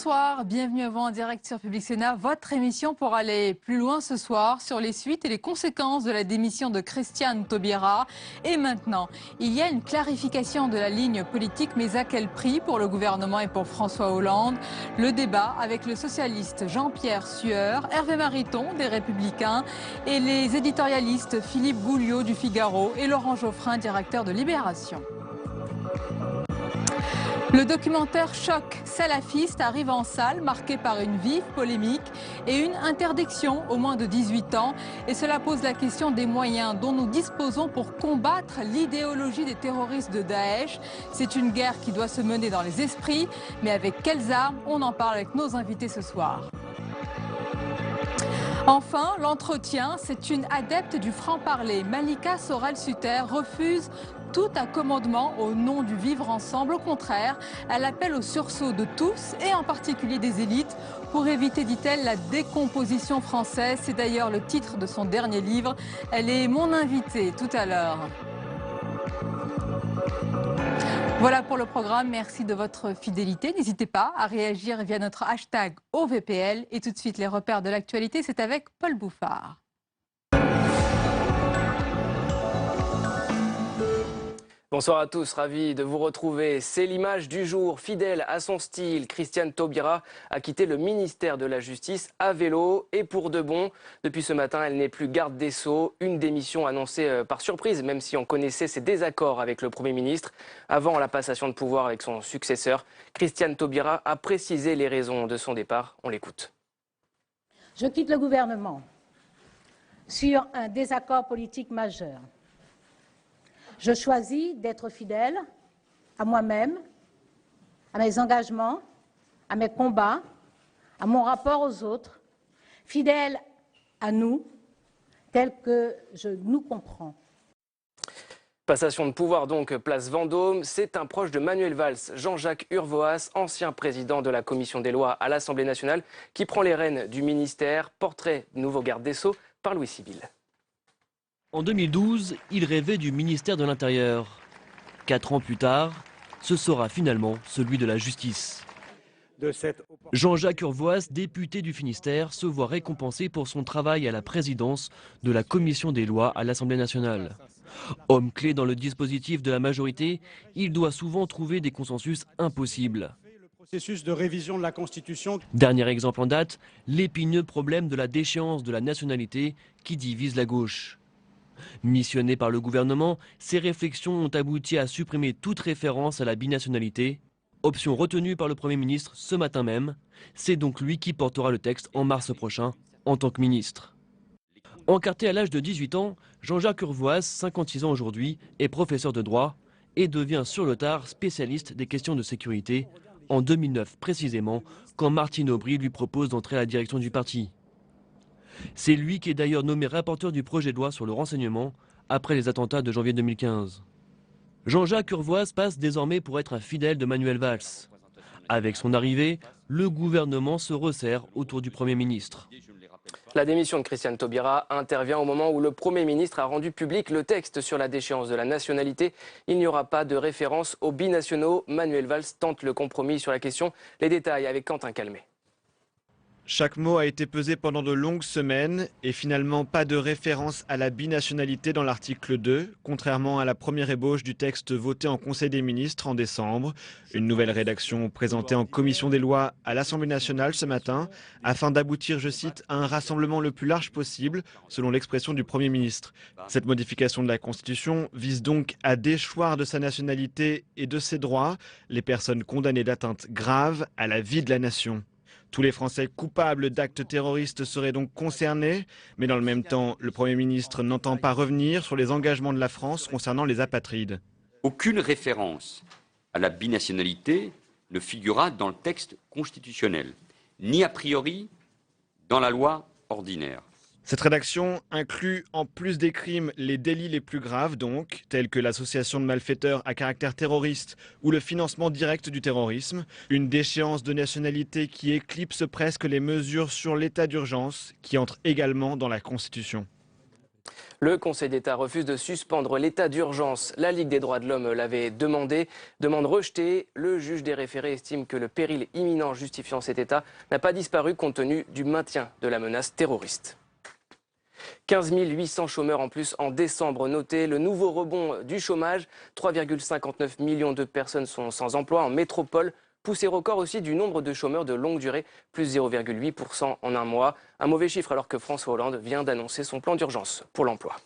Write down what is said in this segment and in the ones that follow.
Bonsoir, bienvenue à vous en direct sur Public Sénat, votre émission pour aller plus loin ce soir sur les suites et les conséquences de la démission de Christiane Taubira. Et maintenant, il y a une clarification de la ligne politique, mais à quel prix pour le gouvernement et pour François Hollande? Le débat avec le socialiste Jean-Pierre Sueur, Hervé Mariton des Républicains et les éditorialistes Philippe Gouliot du Figaro et Laurent Geoffrin, directeur de Libération. Le documentaire Choc salafiste arrive en salle, marqué par une vive polémique et une interdiction aux moins de 18 ans. Et cela pose la question des moyens dont nous disposons pour combattre l'idéologie des terroristes de Daesh. C'est une guerre qui doit se mener dans les esprits, mais avec quelles armes? On en parle avec nos invités ce soir. Enfin, l'entretien, c'est une adepte du franc-parler. Malika Sorel-Sutter refuse tout accommodement au nom du vivre ensemble. Au contraire, elle appelle au sursaut de tous, et en particulier des élites, pour éviter, dit-elle, la décomposition française. C'est d'ailleurs le titre de son dernier livre. Elle est mon invitée tout à l'heure. Voilà pour le programme, merci de votre fidélité. N'hésitez pas à réagir via notre hashtag OVPL. Et tout de suite, les repères de l'actualité, c'est avec Paul Bouffard. Bonsoir à tous, ravi de vous retrouver. C'est l'image du jour. Fidèle à son style, Christiane Taubira a quitté le ministère de la Justice à vélo et pour de bon. Depuis ce matin, elle n'est plus garde des Sceaux. Une démission annoncée par surprise, même si on connaissait ses désaccords avec le Premier ministre. Avant la passation de pouvoir avec son successeur, Christiane Taubira a précisé les raisons de son départ. On l'écoute. Je quitte le gouvernement sur un désaccord politique majeur. Je choisis d'être fidèle à moi-même, à mes engagements, à mes combats, à mon rapport aux autres, fidèle à nous, tel que je nous comprends. Passation de pouvoir donc, place Vendôme. C'est un proche de Manuel Valls, Jean-Jacques Urvoas, ancien président de la Commission des lois à l'Assemblée nationale, qui prend les rênes du ministère. Portrait de nouveau garde des Sceaux par Louis Sibyl. En 2012, il rêvait du ministère de l'Intérieur. 4 ans plus tard, ce sera finalement celui de la justice. Jean-Jacques Urvoas, député du Finistère, se voit récompensé pour son travail à la présidence de la Commission des lois à l'Assemblée nationale. Homme clé dans le dispositif de la majorité, il doit souvent trouver des consensus impossibles. Processus de révision de la Constitution. Dernier exemple en date, l'épineux problème de la déchéance de la nationalité qui divise la gauche. Missionné par le gouvernement, ces réflexions ont abouti à supprimer toute référence à la binationalité. Option retenue par le Premier ministre ce matin même. C'est donc lui qui portera le texte en mars prochain, en tant que ministre. Encarté à l'âge de 18 ans, Jean-Jacques Urvoas, 56 ans aujourd'hui, est professeur de droit et devient sur le tard spécialiste des questions de sécurité, en 2009 précisément, quand Martine Aubry lui propose d'entrer à la direction du parti. C'est lui qui est d'ailleurs nommé rapporteur du projet de loi sur le renseignement après les attentats de janvier 2015. Jean-Jacques Urvoas passe désormais pour être un fidèle de Manuel Valls. Avec son arrivée, le gouvernement se resserre autour du Premier ministre. La démission de Christiane Taubira intervient au moment où le Premier ministre a rendu public le texte sur la déchéance de la nationalité. Il n'y aura pas de référence aux binationaux. Manuel Valls tente le compromis sur la question. Les détails avec Quentin Calmet. Chaque mot a été pesé pendant de longues semaines et finalement pas de référence à la binationalité dans l'article 2, contrairement à la première ébauche du texte voté en Conseil des ministres en décembre. Une nouvelle rédaction présentée en commission des lois à l'Assemblée nationale ce matin, afin d'aboutir, je cite, à un rassemblement le plus large possible, selon l'expression du Premier ministre. Cette modification de la Constitution vise donc à déchoir de sa nationalité et de ses droits les personnes condamnées d'atteinte grave à la vie de la nation. Tous les Français coupables d'actes terroristes seraient donc concernés, mais dans le même temps, le Premier ministre n'entend pas revenir sur les engagements de la France concernant les apatrides. Aucune référence à la binationalité ne figurera dans le texte constitutionnel, ni a priori dans la loi ordinaire. Cette rédaction inclut en plus des crimes les délits les plus graves donc, tels que l'association de malfaiteurs à caractère terroriste ou le financement direct du terrorisme, une déchéance de nationalité qui éclipse presque les mesures sur l'état d'urgence qui entrent également dans la Constitution. Le Conseil d'État refuse de suspendre l'état d'urgence. La Ligue des droits de l'homme l'avait demandé. Demande rejetée. Le juge des référés estime que le péril imminent justifiant cet état n'a pas disparu compte tenu du maintien de la menace terroriste. 15 800 chômeurs en plus en décembre. Notez le nouveau rebond du chômage. 3,59 millions de personnes sont sans emploi en métropole. Poussé record aussi du nombre de chômeurs de longue durée, plus 0,8% en un mois. Un mauvais chiffre alors que François Hollande vient d'annoncer son plan d'urgence pour l'emploi.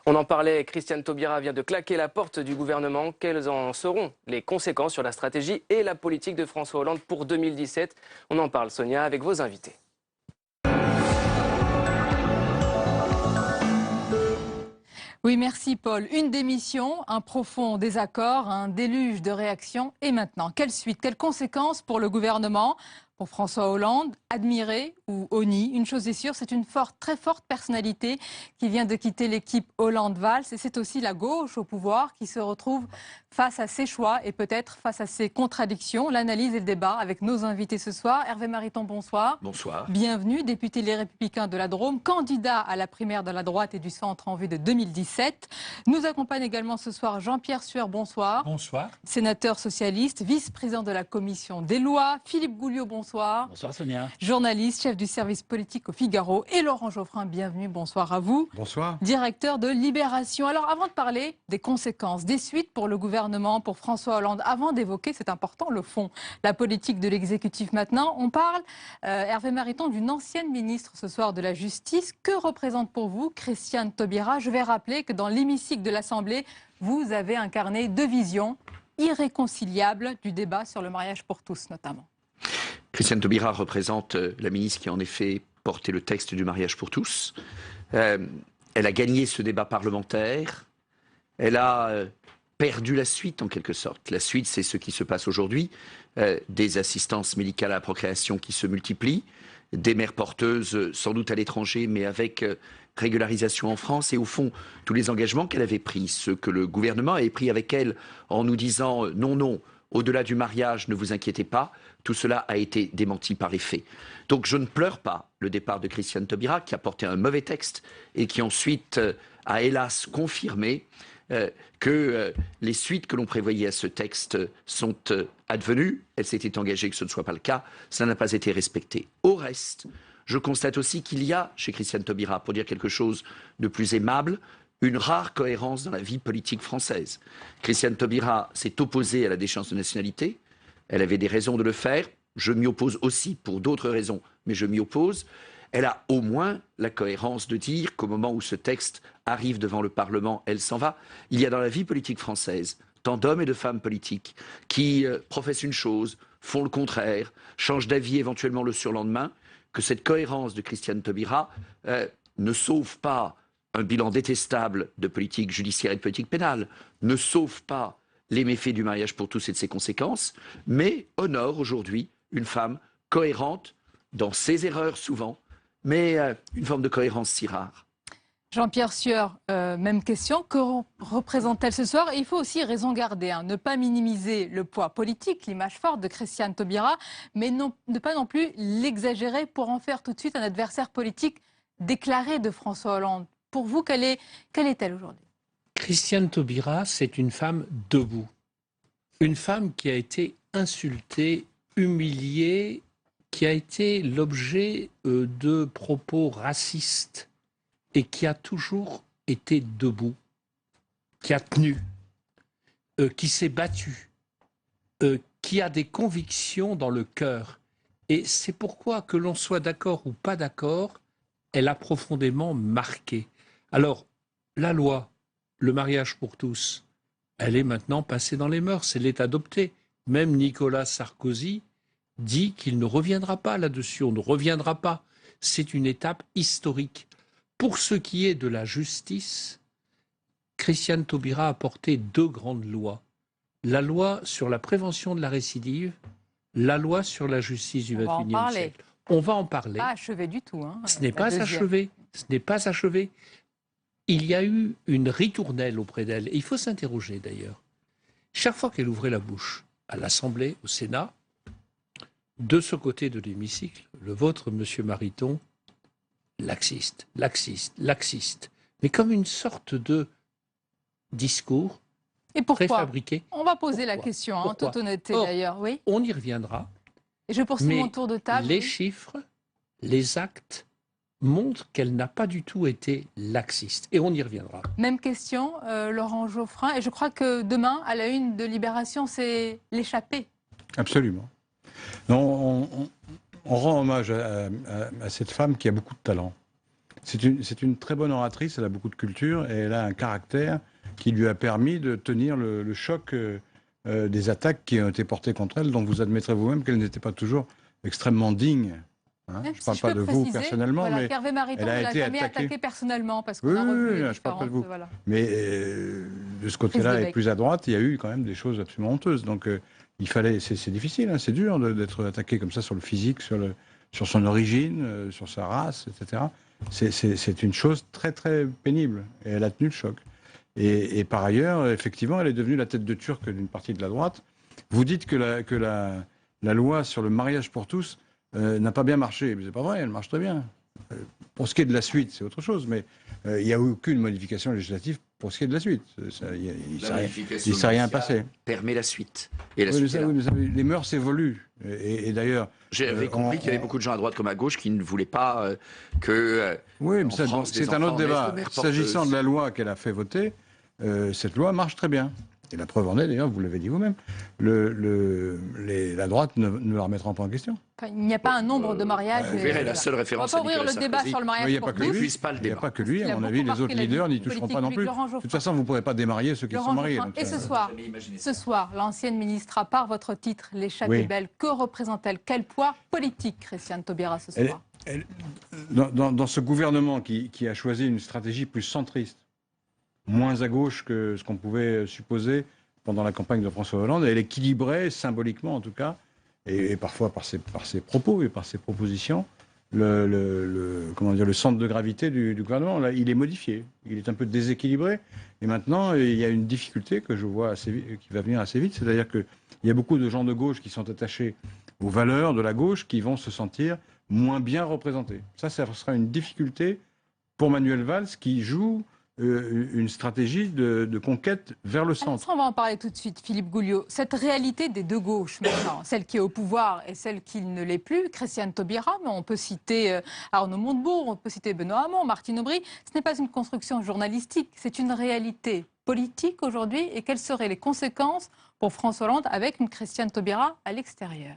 On en parlait, Christiane Taubira vient de claquer la porte du gouvernement. Quelles en seront les conséquences sur la stratégie et la politique de François Hollande pour 2017 ? On en parle, Sonia, avec vos invités. Oui, merci Paul. Une démission, un profond désaccord, un déluge de réactions. Et maintenant, quelle suite, quelles conséquences pour le gouvernement ? Pour François Hollande, admiré ou honni, une chose est sûre, c'est une très forte personnalité qui vient de quitter l'équipe Hollande-Valls. Et c'est aussi la gauche au pouvoir qui se retrouve face à ses choix et peut-être face à ses contradictions. L'analyse et le débat avec nos invités ce soir. Hervé Mariton, bonsoir. Bonsoir. Bienvenue, député Les Républicains de la Drôme, candidat à la primaire de la droite et du centre en vue de 2017. Nous accompagne également ce soir Jean-Pierre Sueur, bonsoir. Bonsoir. Sénateur socialiste, vice-président de la commission des lois. Philippe Gouliot, bonsoir. Bonsoir Sonia. Journaliste, chef du service politique au Figaro. Et Laurent Geoffrin, bienvenue, bonsoir à vous. Bonsoir. Directeur de Libération. Alors avant de parler des conséquences, des suites pour le gouvernement, pour François Hollande, avant d'évoquer, c'est important, le fond, la politique de l'exécutif maintenant, on parle, Hervé Mariton, d'une ancienne ministre ce soir de la Justice. Que représente pour vous Christiane Taubira ? Je vais rappeler que dans l'hémicycle de l'Assemblée, vous avez incarné deux visions irréconciliables du débat sur le mariage pour tous notamment. Christiane Taubira représente la ministre qui a en effet porté le texte du mariage pour tous. Elle a gagné ce débat parlementaire. Elle a perdu la suite en quelque sorte. La suite, c'est ce qui se passe aujourd'hui. Des assistances médicales à la procréation qui se multiplient, des mères porteuses sans doute à l'étranger, mais avec régularisation en France, et au fond, tous les engagements qu'elle avait pris, ceux que le gouvernement avait pris avec elle en nous disant non, non, au-delà du mariage, ne vous inquiétez pas, tout cela a été démenti par les faits. Donc je ne pleure pas le départ de Christiane Taubira, qui a porté un mauvais texte et qui ensuite a hélas confirmé que les suites que l'on prévoyait à ce texte sont advenues. Elle s'était engagée que ce ne soit pas le cas, ça n'a pas été respecté. Au reste, je constate aussi qu'il y a chez Christiane Taubira, pour dire quelque chose de plus aimable, une rare cohérence dans la vie politique française. Christiane Taubira s'est opposée à la déchéance de nationalité. Elle avait des raisons de le faire. Je m'y oppose aussi pour d'autres raisons, mais je m'y oppose. Elle a au moins la cohérence de dire qu'au moment où ce texte arrive devant le Parlement, elle s'en va. Il y a dans la vie politique française tant d'hommes et de femmes politiques qui professent une chose, font le contraire, changent d'avis éventuellement le surlendemain, que cette cohérence de Christiane Taubira ne sauve pas un bilan détestable de politique judiciaire et de politique pénale, ne sauve pas les méfaits du mariage pour tous et de ses conséquences, mais honore aujourd'hui une femme cohérente dans ses erreurs souvent, mais une forme de cohérence si rare. Jean-Pierre Sueur, même question. Que représente-t-elle ce soir ? Et il faut aussi raison garder, ne pas minimiser le poids politique, l'image forte de Christiane Taubira, mais ne pas non plus l'exagérer pour en faire tout de suite un adversaire politique déclaré de François Hollande. Pour vous, quelle est-elle aujourd'hui ? Christiane Taubira, c'est une femme debout. Une femme qui a été insultée, humiliée, qui a été l'objet de propos racistes et qui a toujours été debout, qui a tenu, qui s'est battue, qui a des convictions dans le cœur. Et c'est pourquoi, que l'on soit d'accord ou pas d'accord, elle a profondément marqué. Alors, la loi, le mariage pour tous, elle est maintenant passée dans les mœurs, elle est adoptée. Même Nicolas Sarkozy dit qu'il ne reviendra pas là-dessus, on ne reviendra pas. C'est une étape historique. Pour ce qui est de la justice, Christiane Taubira a porté deux grandes lois. La loi sur la prévention de la récidive, la loi sur la justice du XXIe siècle. On va en parler. Pas achevé du tout. Ce n'est pas achevé. Ce n'est pas achevé. Il y a eu une ritournelle auprès d'elle. Et il faut s'interroger d'ailleurs. Chaque fois qu'elle ouvrait la bouche, à l'Assemblée, au Sénat, de ce côté de l'hémicycle, le vôtre, Monsieur Mariton, laxiste, laxiste, laxiste. mais comme une sorte de discours Et pourquoi? préfabriqué. On va poser la Pourquoi? question, en Pourquoi? toute honnêteté Or, d'ailleurs, oui. On y reviendra. Et je poursuis Mais mon tour de table. les oui. chiffres, les actes montrent qu'elle n'a pas du tout été laxiste. Et on y reviendra. Même question, Laurent Geoffrin. Et je crois que demain, à la une de Libération, c'est l'échappée. Absolument. Non, on rend hommage à cette femme qui a beaucoup de talent. C'est une très bonne oratrice, elle a beaucoup de culture et elle a un caractère qui lui a permis de tenir le choc des attaques qui ont été portées contre elle, dont vous admettrez vous-même qu'elle n'était pas toujours extrêmement digne. Hein, je ne parle pas de vous personnellement, voilà, mais Hervé Mariton ne l'a jamais attaqué personnellement parce qu'on a revu les je parle pas de vous. voilà. Mais de ce côté-là, et plus à droite, il y a eu quand même des choses absolument honteuses. Donc il fallait, c'est difficile, hein, c'est dur d'être attaqué comme ça sur le physique, sur son origine, sur sa race, etc. C'est une chose très très pénible et elle a tenu le choc. Et par ailleurs, effectivement, elle est devenue la tête de turc d'une partie de la droite. Vous dites que la loi sur le mariage pour tous n'a pas bien marché. Mais c'est pas vrai, elle marche très bien. Pour ce qui est de la suite, c'est autre chose, mais il n'y a aucune modification législative pour ce qui est de la suite. Il ne s'est rien passé. Permet la suite. Et la Oui, suite les mœurs évoluent. Et d'ailleurs... J'avais compris qu'il y avait beaucoup de gens à droite comme à gauche qui ne voulaient pas que... oui, mais c'est un autre débat. S'agissant de la loi qu'elle a fait voter, cette loi marche très bien. Et la preuve en est, d'ailleurs, vous l'avez dit vous-même, la droite ne la remettra pas en question. Enfin, il n'y a pas un nombre de mariages. Vous verrez, la seule référence à Nicolas Sarkozy. On va pas ouvrir le débat sur le mariage. Il n'y a pas que lui. Il n'y a pas que lui. À mon avis, les autres leaders n'y toucheront pas non plus. De toute façon, vous ne pourrez pas démarier ceux qui sont mariés. Et ce soir, l'ancienne ministre, à part votre titre, l'échappée belle, que représente-t-elle? Quel poids politique, Christiane Taubira, ce soir? Dans ce gouvernement qui a choisi une stratégie plus centriste, moins à gauche que ce qu'on pouvait supposer pendant la campagne de François Hollande, elle équilibrait, symboliquement en tout cas, et parfois par ses propos et par ses propositions, le centre de gravité du gouvernement. Là, il est modifié, il est un peu déséquilibré, et maintenant il y a une difficulté que je vois qui va venir assez vite, c'est-à-dire qu'il y a beaucoup de gens de gauche qui sont attachés aux valeurs de la gauche qui vont se sentir moins bien représentés. Ça sera une difficulté pour Manuel Valls qui joue une stratégie de conquête vers le centre. On va en parler tout de suite, Philippe Gouliot. Cette réalité des deux gauches maintenant, celle qui est au pouvoir et celle qui ne l'est plus, Christiane Taubira, mais on peut citer Arnaud Montebourg, on peut citer Benoît Hamon, Martine Aubry, ce n'est pas une construction journalistique, c'est une réalité politique aujourd'hui. Et quelles seraient les conséquences pour François Hollande avec une Christiane Taubira à l'extérieur?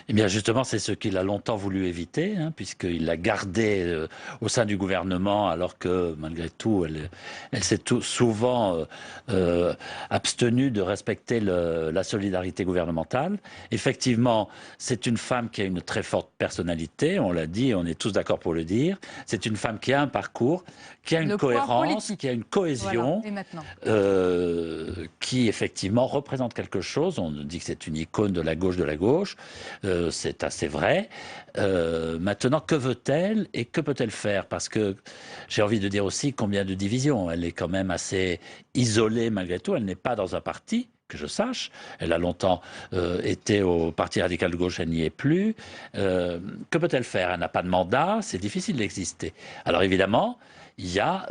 Eh bien justement, c'est ce qu'il a longtemps voulu éviter, hein, puisqu'il l'a gardé au sein du gouvernement, alors que malgré tout, elle s'est souvent abstenue de respecter la solidarité gouvernementale. Effectivement, c'est une femme qui a une très forte personnalité, on l'a dit, on est tous d'accord pour le dire. C'est une femme qui a un parcours, qui a une cohérence, qui a une cohésion, voilà. Qui effectivement représente quelque chose. On dit que c'est une icône de la gauche. C'est assez vrai. Maintenant, que veut-elle et que peut-elle faire? Parce que j'ai envie de dire aussi combien de divisions. Elle est quand même assez isolée malgré tout. Elle n'est pas dans un parti, que je sache. Elle a longtemps été au Parti radical de gauche, elle n'y est plus. Que peut-elle faire? Elle n'a pas de mandat, c'est difficile d'exister. Alors évidemment, il y a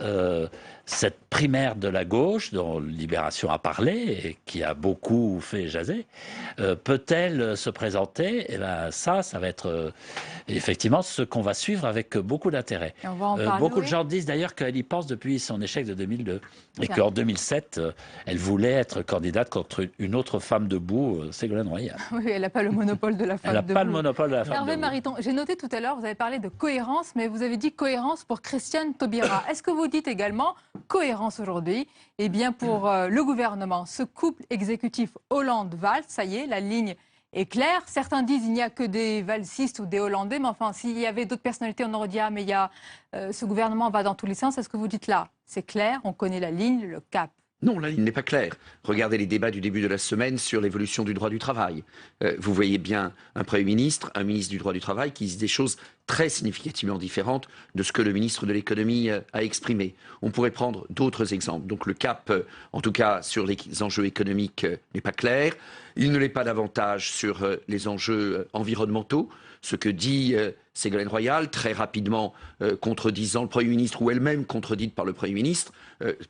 cette primaire de la gauche dont Libération a parlé et qui a beaucoup fait jaser. Peut-elle se présenter? Eh bien, ça va être effectivement ce qu'on va suivre avec beaucoup d'intérêt. Beaucoup de gens disent d'ailleurs qu'elle y pense depuis son échec de 2002 et qu'en 2007, elle voulait être candidate contre une autre femme debout, Ségolène Royal. Oui, elle n'a pas le monopole de la femme debout. Elle n'a pas le monopole de la femme debout. Hervé Mariton, j'ai noté tout à l'heure, vous avez parlé de cohérence, mais vous avez dit cohérence pour Christiane Taubira. Est-ce que vous dites également cohérence aujourd'hui? Eh bien, pour le gouvernement, ce couple exécutif Hollande-Valls, ça y est, la ligne est claire. Certains disent qu'il n'y a que des valsistes ou des Hollandais, mais enfin, s'il y avait d'autres personnalités, on aurait dit, ah, mais il y a, ce gouvernement va dans tous les sens. Est-ce que vous dites là, c'est clair, on connaît la ligne, le cap? Non, la ligne n'est pas claire. Regardez les débats du début de la semaine sur l'évolution du droit du travail. Vous voyez bien un Premier ministre, un ministre du droit du travail qui disent des choses très significativement différentes de ce que le ministre de l'économie a exprimé. On pourrait prendre d'autres exemples. Donc le cap, en tout cas sur les enjeux économiques, n'est pas clair. Il ne l'est pas davantage sur les enjeux environnementaux, ce que dit Ségolène Royal, très rapidement contredisant le Premier ministre ou elle-même contredite par le Premier ministre,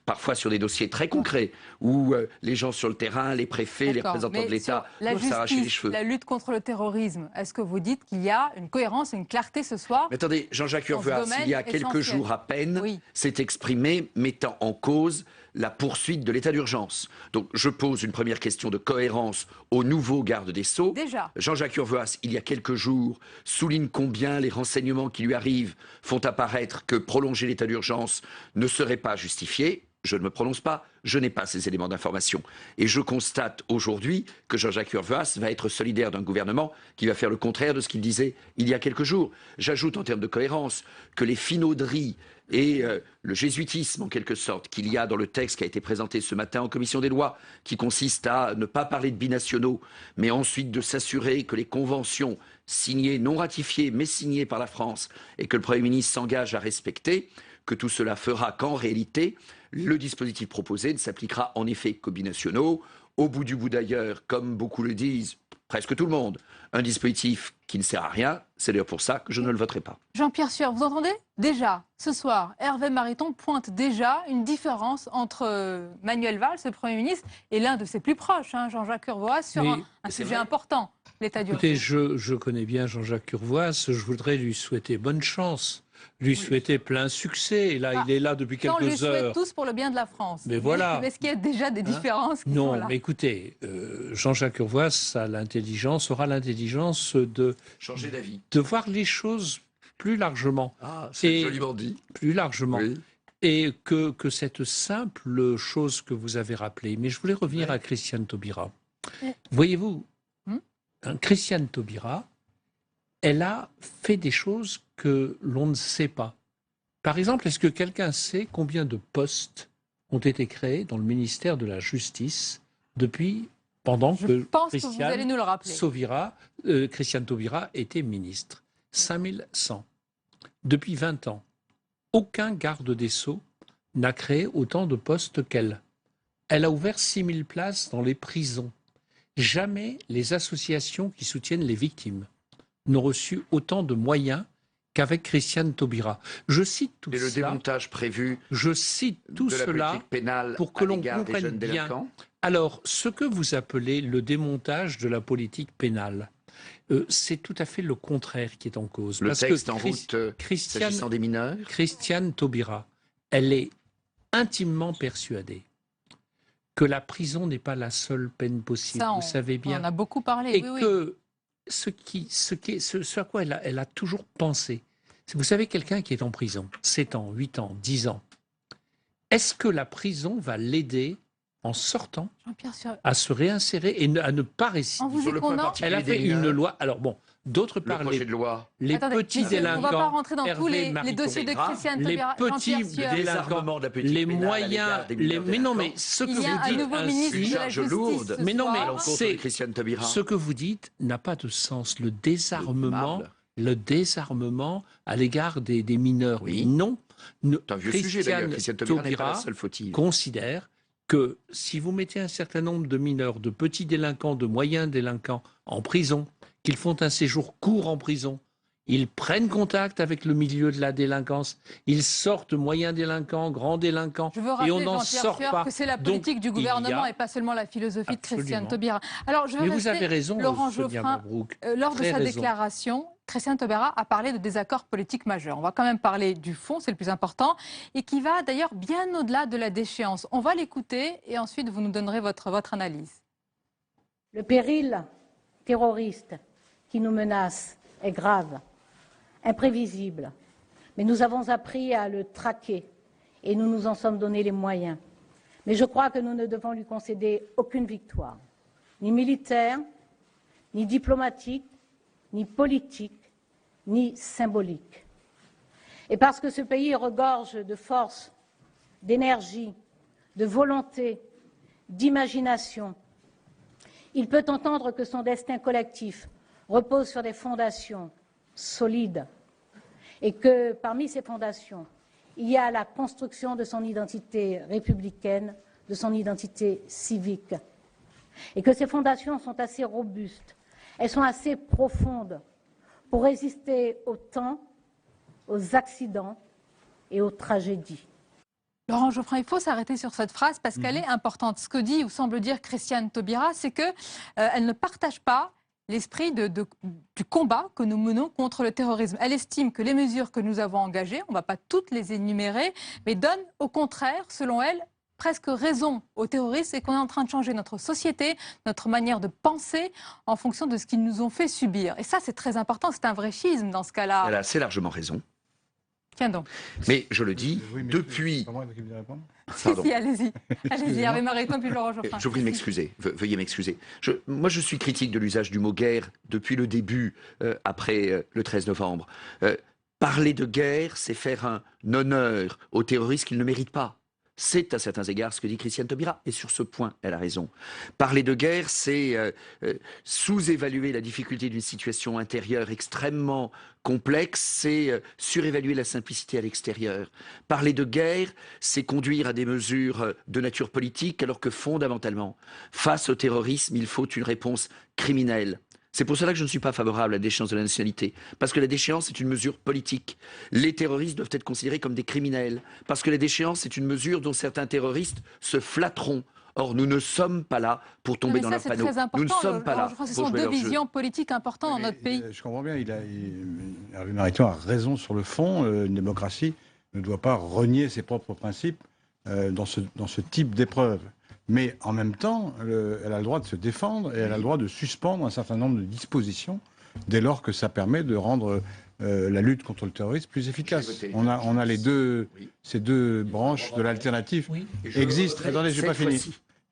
parfois sur des dossiers très concrets, où les gens sur le terrain, les préfets, les représentants de l'État doivent s'arracher les cheveux. La lutte contre le terrorisme, est-ce que vous dites qu'il y a une cohérence et une clarté ce soir? Mais attendez, Jean-Jacques Urvoas, il y a quelques jours à peine, s'est exprimé mettant en cause la poursuite de l'état d'urgence. Donc je pose une première question de cohérence au nouveau garde des Sceaux. Déjà. Jean-Jacques Urvoas, il y a quelques jours, souligne combien les renseignements qui lui arrivent font apparaître que prolonger l'état d'urgence ne serait pas justifié. Je ne me prononce pas, je n'ai pas ces éléments d'information. Et je constate aujourd'hui que Jean-Jacques Urvoas va être solidaire d'un gouvernement qui va faire le contraire de ce qu'il disait il y a quelques jours. J'ajoute en termes de cohérence que les finauderies et le jésuitisme, en quelque sorte, qu'il y a dans le texte qui a été présenté ce matin en commission des lois, qui consiste à ne pas parler de binationaux, mais ensuite de s'assurer que les conventions signées, non ratifiées, mais signées par la France, et que le Premier ministre s'engage à respecter, que tout cela fera qu'en réalité, le dispositif proposé ne s'appliquera en effet qu'aux binationaux. Au bout du bout d'ailleurs, comme beaucoup le disent, presque tout le monde, un dispositif qui ne sert à rien. C'est d'ailleurs pour ça que je ne le voterai pas. Jean-Pierre Sueur, vous entendez? Déjà, ce soir, Hervé Mariton pointe déjà une différence entre Manuel Valls, le Premier ministre, et l'un de ses plus proches, Jean-Jacques Urvoas, sur un sujet important, l'état d'urgence. Écoutez, je connais bien Jean-Jacques Urvoas, je voudrais lui souhaiter bonne chance. Lui souhaiter plein succès. Et là, il est là depuis quelques heures. On lui souhaite tous pour le bien de la France. Mais voilà. Est-ce qu'il y a déjà des différences qui sont là? Non, mais écoutez, Jean-Jacques Urvoas aura l'intelligence de changer d'avis, de voir les choses plus largement. Ah, c'est joliment dit. Plus largement. Oui. Et que cette simple chose que vous avez rappelée. Mais je voulais revenir à Christiane Taubira. Voyez-vous, Christiane Taubira, elle a fait des choses que l'on ne sait pas. Par exemple, est-ce que quelqu'un sait combien de postes ont été créés dans le ministère de la Justice pendant que Christiane Taubira était ministre? 5100. Depuis 20 ans, aucun garde des Sceaux n'a créé autant de postes qu'elle. Elle a ouvert 6000 places dans les prisons. Jamais les associations qui soutiennent les victimes n'ont reçu autant de moyens qu'avec Christiane Taubira. Je cite tout cela. Et le démontage prévu je cite tout de la cela politique pénale pour que l'on comprenne bien. Alors, ce que vous appelez le démontage de la politique pénale, c'est tout à fait le contraire qui est en cause. Le parce texte que en route s'agissant des mineurs. Christiane Taubira, elle est intimement persuadée que la prison n'est pas la seule peine possible. Ça, vous savez bien. On en a beaucoup parlé. Et que ce à quoi elle a toujours pensé, vous savez, quelqu'un qui est en prison, 7 ans, 8 ans, 10 ans, est-ce que la prison va l'aider en sortant à se réinsérer et à ne pas récidiver? Elle a fait une loi. Alors bon, d'autre part, les petits délinquants, on ne va pas rentrer dans tous les dossiers de Christiane Taubira, les petits délinquants, les moyens, mais non, mais ce que vous dites ainsi, lourde, mais non, mais c'est ce que vous dites n'a pas de sens. Le désarmement à l'égard des mineurs. Oui. Non, Christiane Taubira considère que si vous mettez un certain nombre de mineurs, de petits délinquants, de moyens délinquants en prison, qu'ils font un séjour court en prison, ils prennent contact avec le milieu de la délinquance, ils sortent moyens délinquants, grands délinquants, et on n'en sort pas. Que c'est la politique du gouvernement et pas seulement la philosophie de Christiane Taubira. Alors, mais vous avez raison, Laurent Geoffrin, lors de sa déclaration, Christiane Taubira a parlé de désaccords politiques majeurs. On va quand même parler du fond, c'est le plus important, et qui va d'ailleurs bien au-delà de la déchéance. On va l'écouter et ensuite vous nous donnerez votre analyse. Le péril terroriste qui nous menace est grave, imprévisible, mais nous avons appris à le traquer et nous nous en sommes donné les moyens. Mais je crois que nous ne devons lui concéder aucune victoire, ni militaire, ni diplomatique, ni politique, ni symbolique. Et parce que ce pays regorge de force, d'énergie, de volonté, d'imagination, il peut entendre que son destin collectif repose sur des fondations solides et que parmi ces fondations, il y a la construction de son identité républicaine, de son identité civique, et que ces fondations sont assez robustes, elles sont assez profondes pour résister au temps, aux accidents et aux tragédies. Laurent Geoffrin, il faut s'arrêter sur cette phrase parce qu'elle est importante. Ce que dit ou semble dire Christiane Taubira, c'est qu'elle ne partage pas l'esprit du combat que nous menons contre le terrorisme. Elle estime que les mesures que nous avons engagées, on ne va pas toutes les énumérer, mais donnent au contraire, selon elle, presque raison aux terroristes et qu'on est en train de changer notre société, notre manière de penser en fonction de ce qu'ils nous ont fait subir. Et ça, c'est très important, c'est un vrai schisme dans ce cas-là. Elle a assez largement raison. Tiens donc. Mais je le dis, Oui, mais depuis... c'est pas moi qui vais répondre. Pardon. Si, allez-y. Allez-y, Hervé Mariton, puis Laurent Geoffrin. Je vous prie de m'excuser, veuillez m'excuser. Moi, je suis critique de l'usage du mot guerre depuis le début, après le 13 novembre. Parler de guerre, c'est faire un honneur aux terroristes qu'ils ne méritent pas. C'est à certains égards ce que dit Christiane Taubira, et sur ce point, elle a raison. Parler de guerre, c'est sous-évaluer la difficulté d'une situation intérieure extrêmement complexe, c'est surévaluer la simplicité à l'extérieur. Parler de guerre, c'est conduire à des mesures de nature politique, alors que fondamentalement, face au terrorisme, il faut une réponse criminelle. C'est pour cela que je ne suis pas favorable à la déchéance de la nationalité. Parce que la déchéance est une mesure politique. Les terroristes doivent être considérés comme des criminels. Parce que la déchéance est une mesure dont certains terroristes se flatteront. Or, nous ne sommes pas là pour tomber dans leur panneau. Nous ne sommes pas là ce pour sont jouer deux leur jeu. visions politiques importantes dans notre pays. Je comprends bien, Hervé Mariton a raison sur le fond. Une démocratie ne doit pas renier ses propres principes dans ce type d'épreuve. Mais en même temps, elle a le droit de se défendre et elle a le droit de suspendre un certain nombre de dispositions dès lors que ça permet de rendre la lutte contre le terrorisme plus efficace. On a ces deux branches de l'alternative existent. Attendez, je n'ai pas fini.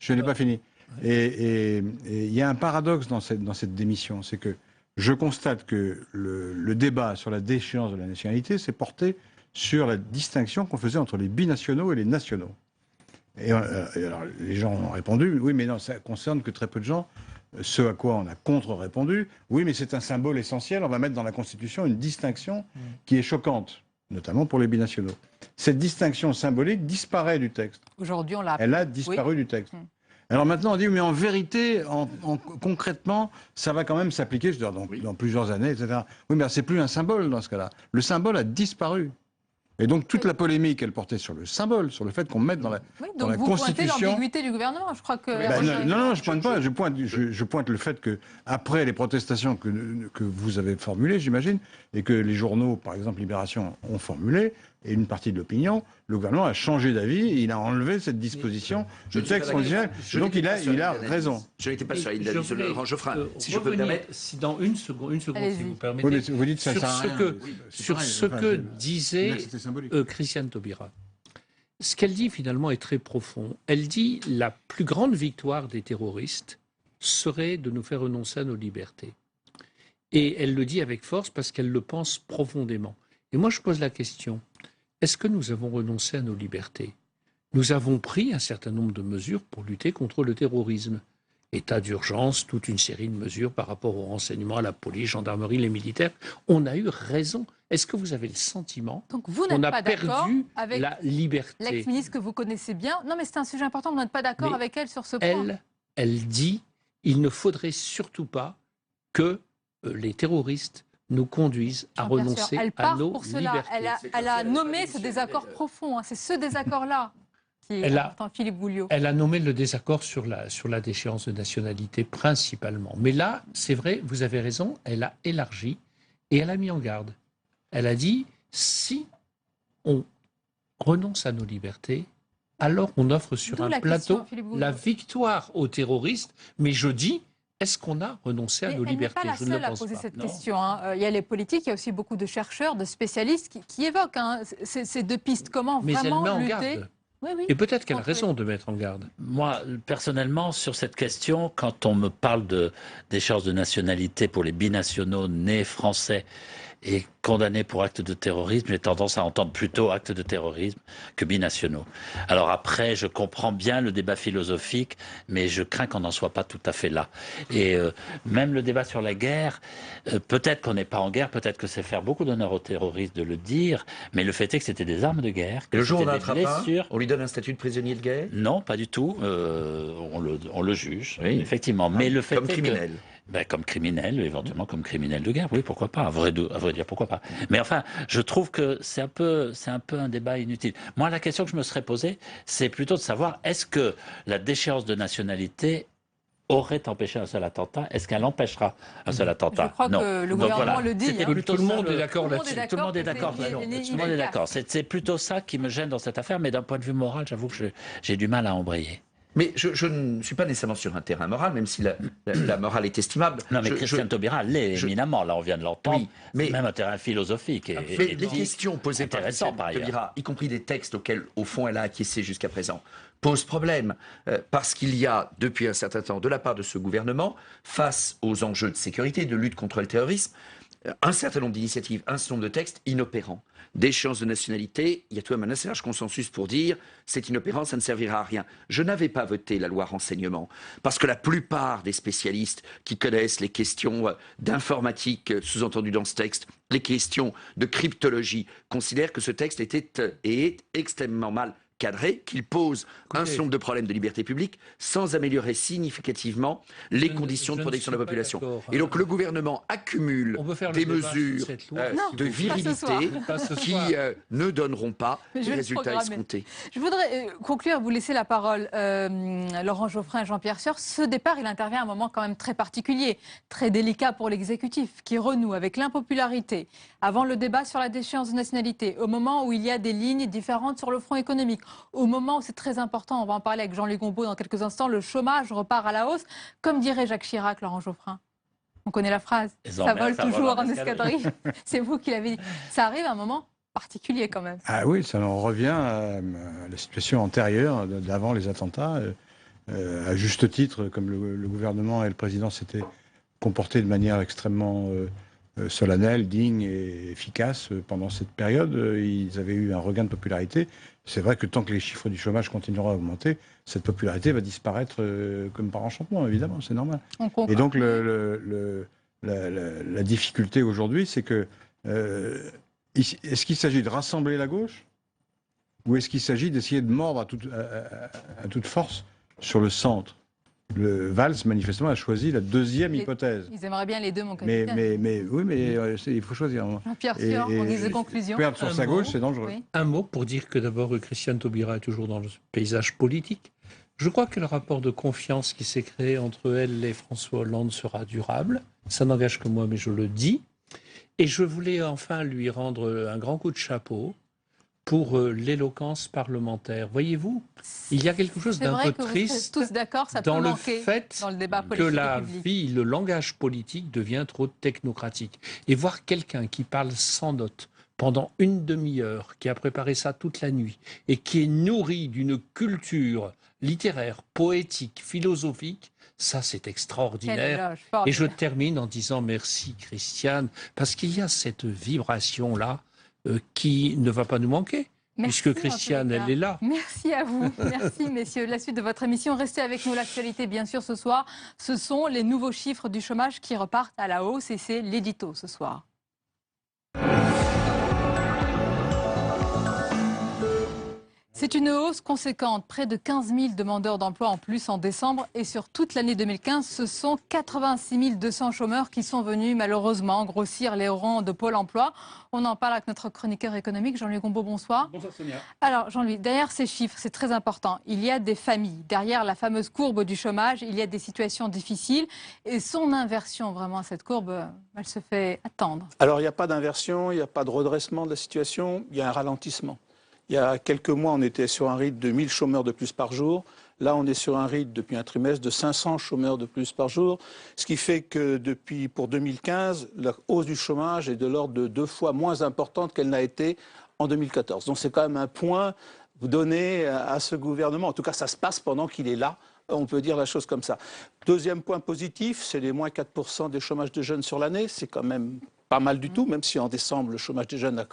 Je n'ai pas fini. Et il y a un paradoxe dans cette démission, c'est que je constate que le débat sur la déchéance de la nationalité s'est porté sur la distinction qu'on faisait entre les binationaux et les nationaux. Et alors, les gens ont répondu, oui, mais non, ça concerne que très peu de gens. Ce à quoi on a contre-répondu, oui, mais c'est un symbole essentiel, on va mettre dans la Constitution une distinction qui est choquante, notamment pour les binationaux. Cette distinction symbolique disparaît du texte. Aujourd'hui, on l'a. Elle a disparu du texte. Alors maintenant, on dit, mais en vérité, concrètement, ça va quand même s'appliquer dans plusieurs années, etc. Oui, mais c'est plus un symbole dans ce cas-là. Le symbole a disparu. Et donc toute la polémique, elle portait sur le symbole, sur le fait qu'on mette dans la Constitution... Donc vous pointez l'ambiguïté du gouvernement, je crois que... non, je pointe pas, je pointe le fait que après les protestations que vous avez formulées, j'imagine, et que les journaux, par exemple Libération, ont formulées, et une partie de l'opinion, le gouvernement a changé d'avis, et il a enlevé cette disposition du texte original, donc il a raison. Je n'étais pas sur la ligne d'avis de Laurent Geoffrin, si je peux me permettre. Si dans une seconde si vous permettez, oui, vous dites ça sur ce que disait Christiane Taubira. Ce qu'elle dit finalement est très profond. Elle dit la plus grande victoire des terroristes serait de nous faire renoncer à nos libertés. Et elle le dit avec force parce qu'elle le pense profondément. Et moi je pose la question, est-ce que nous avons renoncé à nos libertés? Nous avons pris un certain nombre de mesures pour lutter contre le terrorisme. État d'urgence, toute une série de mesures par rapport au renseignement, à la police, gendarmerie, les militaires. On a eu raison. Est-ce que vous avez le sentiment qu'on a perdu avec la liberté? L'ex-ministre que vous connaissez bien. Non, mais c'est un sujet important, vous n'êtes pas d'accord avec elle sur ce point. Elle dit il ne faudrait surtout pas que les terroristes nous conduisent à renoncer à nos libertés. Elle a nommé ce désaccord profond. C'est ce désaccord-là qui est important, Philippe Gouliot. Elle a nommé le désaccord sur la déchéance de nationalité principalement. Mais là, c'est vrai, vous avez raison, elle a élargi et elle a mis en garde. Elle a dit, si on renonce à nos libertés, alors on offre sur un plateau la victoire aux terroristes. Mais je dis, est-ce qu'on a renoncé à nos libertés? Elle n'est pas la seule à poser cette question. Il y a les politiques, il y a aussi beaucoup de chercheurs, de spécialistes qui évoquent ces deux pistes. Comment vraiment lutter? Et peut-être qu'elle a raison de mettre en garde. Moi, personnellement, sur cette question, quand on me parle de déchéance de nationalité pour les binationaux nés français et condamnés pour actes de terrorisme, j'ai tendance à entendre plutôt actes de terrorisme que binationaux. Alors après, je comprends bien le débat philosophique, mais je crains qu'on n'en soit pas tout à fait là. Et même le débat sur la guerre, peut-être qu'on n'est pas en guerre, peut-être que c'est faire beaucoup d'honneur aux terroristes de le dire, mais le fait est que c'était des armes de guerre. Et le jour où on attrape on lui donne un statut de prisonnier de guerre? Non, pas du tout. On le juge, oui, effectivement. Mais le fait comme criminel. Ben, comme criminel, éventuellement comme criminel de guerre, oui, pourquoi pas, à vrai dire, pourquoi pas. Mais enfin, je trouve que c'est un peu un débat inutile. Moi, la question que je me serais posée, c'est plutôt de savoir, est-ce que la déchéance de nationalité aurait empêché un seul attentat? Est-ce qu'elle empêchera un seul attentat? Je crois Non. que le Donc, gouvernement voilà. le dit. C'était hein. plutôt Tout le ça, monde est d'accord là-dessus. Tout le monde est d'accord. Tout le monde est d'accord. C'est plutôt ça qui me gêne dans cette affaire, mais d'un point de vue moral, j'avoue que j'ai du mal à embrayer. Mais je ne suis pas nécessairement sur un terrain moral, même si la morale est estimable. Non, mais Christiane Taubira l'est éminemment, là on vient de l'entendre. Oui, mais c'est même un terrain philosophique. Mais les questions posées par Christiane Taubira, y compris des textes auxquels, au fond, elle a acquiescé jusqu'à présent, posent problème. Parce qu'il y a, depuis un certain temps, de la part de ce gouvernement, face aux enjeux de sécurité, de lutte contre le terrorisme, un certain nombre d'initiatives, un certain nombre de textes inopérants. D'échéance de nationalité, il y a tout de même un assez large consensus pour dire c'est inopérant, ça ne servira à rien. Je n'avais pas voté la loi renseignement parce que la plupart des spécialistes qui connaissent les questions d'informatique sous-entendues dans ce texte, les questions de cryptologie, considèrent que ce texte est extrêmement mal cadré, qu'il pose un certain nombre de problèmes de liberté publique sans améliorer significativement les conditions de protection de la population. Et donc le gouvernement accumule des mesures de virilité qui ne donneront pas les résultats escomptés. Je voudrais conclure, vous laisser la parole, Laurent Geoffrin et Jean-Pierre Sueur. Ce départ, il intervient à un moment quand même très particulier, très délicat pour l'exécutif, qui renoue avec l'impopularité, avant le débat sur la déchéance de nationalité, au moment où il y a des lignes différentes sur le front économique, au moment où c'est très important, on va en parler avec Jean-Luc Gombaud dans quelques instants, le chômage repart à la hausse. Comme dirait Jacques Chirac, Laurent Geoffrin, on connaît la phrase, ça vole toujours en escadrille. C'est vous qui l'avez dit. Ça arrive à un moment particulier quand même. Ah oui, ça en revient à la situation antérieure, d'avant les attentats. À juste titre, comme le gouvernement et le président s'étaient comportés de manière extrêmement solennelle, digne et efficace pendant cette période, ils avaient eu un regain de popularité. C'est vrai que tant que les chiffres du chômage continueront à augmenter, cette popularité va disparaître comme par enchantement, évidemment, c'est normal. Et donc la difficulté aujourd'hui, c'est que est-ce qu'il s'agit de rassembler la gauche ou est-ce qu'il s'agit d'essayer de mordre à toute force sur le centre? Le Valls, manifestement, a choisi la deuxième hypothèse. Ils aimeraient bien les deux, mon capitaine. Mais il faut choisir. Jean-Pierre Sueur, en guise de conclusion. Perdre sur sa gauche, c'est dangereux. Oui. Un mot pour dire que d'abord, Christiane Taubira est toujours dans le paysage politique. Je crois que le rapport de confiance qui s'est créé entre elle et François Hollande sera durable. Ça n'engage que moi, mais je le dis. Et je voulais enfin lui rendre un grand coup de chapeau pour l'éloquence parlementaire. Voyez-vous, il y a quelque chose d'un peu triste tous d'accord, ça dans peut le fait dans le débat que politique la public. vie, le langage politique devient trop technocratique. Et voir quelqu'un qui parle sans notes pendant une demi-heure, qui a préparé ça toute la nuit, et qui est nourri d'une culture littéraire, poétique, philosophique, ça c'est extraordinaire. Et je termine en disant merci Christiane, parce qu'il y a cette vibration-là qui ne va pas nous manquer. Merci, puisque Christiane, elle est là. Merci à vous. Merci, messieurs. La suite de votre émission. Restez avec nous. L'actualité, bien sûr, ce soir, ce sont les nouveaux chiffres du chômage qui repartent à la hausse et c'est l'édito ce soir. C'est une hausse conséquente, près de 15 000 demandeurs d'emploi en plus en décembre et sur toute l'année 2015, ce sont 86 200 chômeurs qui sont venus malheureusement grossir les rangs de Pôle emploi. On en parle avec notre chroniqueur économique, Jean-Louis Gombaud, bonsoir. Bonsoir Sonia. Alors Jean-Louis, derrière ces chiffres, c'est très important, il y a des familles. Derrière la fameuse courbe du chômage, il y a des situations difficiles et son inversion, vraiment, cette courbe, elle se fait attendre. Alors il n'y a pas d'inversion, il n'y a pas de redressement de la situation, il y a un ralentissement. Il y a quelques mois, on était sur un rythme de 1000 chômeurs de plus par jour. Là, on est sur un rythme, depuis un trimestre, de 500 chômeurs de plus par jour. Ce qui fait que pour 2015, la hausse du chômage est de l'ordre de 2 fois moins importante qu'elle n'a été en 2014. Donc c'est quand même un point donné à ce gouvernement. En tout cas, ça se passe pendant qu'il est là. On peut dire la chose comme ça. Deuxième point positif, c'est les moins 4% des chômages de jeunes sur l'année. C'est quand même pas mal du tout, même si en décembre, le chômage des jeunes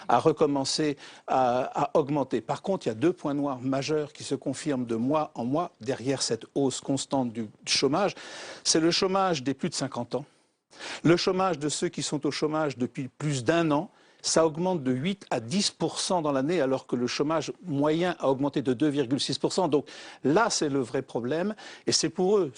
a recommencé à augmenter. Par contre, il y a 2 points noirs majeurs qui se confirment de mois en mois derrière cette hausse constante du chômage. C'est le chômage des plus de 50 ans, le chômage de ceux qui sont au chômage depuis plus d'1 an. Ça augmente de 8 à 10% dans l'année, alors que le chômage moyen a augmenté de 2,6%. Donc là, c'est le vrai problème. Et c'est pour eux,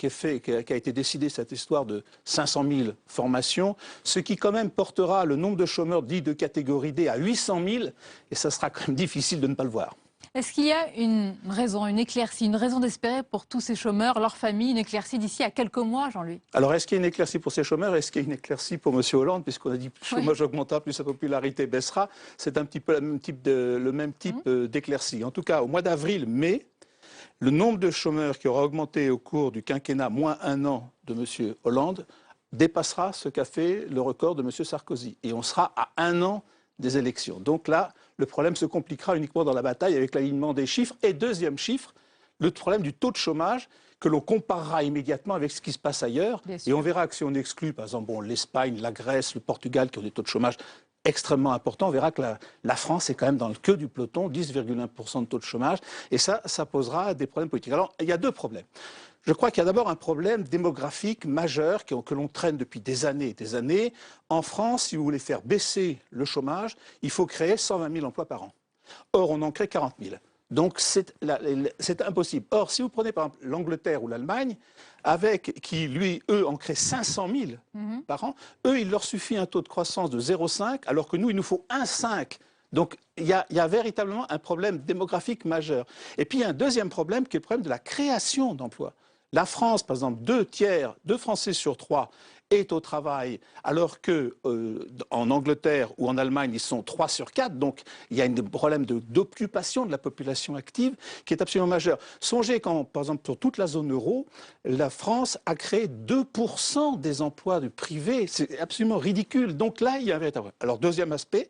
qui a été décidé, cette histoire de 500 000 formations, ce qui quand même portera le nombre de chômeurs dits de catégorie D à 800 000, et ça sera quand même difficile de ne pas le voir. Est-ce qu'il y a une raison, une éclaircie, une raison d'espérer pour tous ces chômeurs, leurs familles, une éclaircie d'ici à quelques mois, Jean-Louis? Alors, est-ce qu'il y a une éclaircie pour ces chômeurs? Est-ce qu'il y a une éclaircie pour M. Hollande? Puisqu'on a dit plus le chômage augmentera, plus sa popularité baissera. C'est un petit peu le même type d'éclaircie. En tout cas, au mois d'avril, mai, le nombre de chômeurs qui aura augmenté au cours du quinquennat moins 1 an de M. Hollande dépassera ce qu'a fait le record de M. Sarkozy. Et on sera à 1 an des élections. Donc là, le problème se compliquera uniquement dans la bataille avec l'alignement des chiffres. Et deuxième chiffre, le problème du taux de chômage que l'on comparera immédiatement avec ce qui se passe ailleurs. Et on verra que si on exclut, par exemple, l'Espagne, la Grèce, le Portugal, qui ont des taux de chômage extrêmement importants, on verra que la France est quand même dans le queue du peloton, 10,1% de taux de chômage. Et ça posera des problèmes politiques. Alors, il y a deux problèmes. Je crois qu'il y a d'abord un problème démographique majeur que l'on traîne depuis des années et des années. En France, si vous voulez faire baisser le chômage, il faut créer 120 000 emplois par an. Or, on en crée 40 000. Donc, c'est impossible. Or, si vous prenez par exemple l'Angleterre ou l'Allemagne, eux, en créent 500 000 par an, eux, il leur suffit un taux de croissance de 0,5, alors que nous, il nous faut 1,5. Donc, il y a véritablement un problème démographique majeur. Et puis, il y a un deuxième problème qui est le problème de la création d'emplois. La France, par exemple, 2 Français sur 3 est au travail, alors qu'en Angleterre ou en Allemagne, ils sont 3 sur 4. Donc, il y a un problème d'occupation de la population active qui est absolument majeur. Songez quand, par exemple, sur toute la zone euro, la France a créé 2% des emplois du privé. C'est absolument ridicule. Donc là, il y a un véritable problème. Alors, deuxième aspect,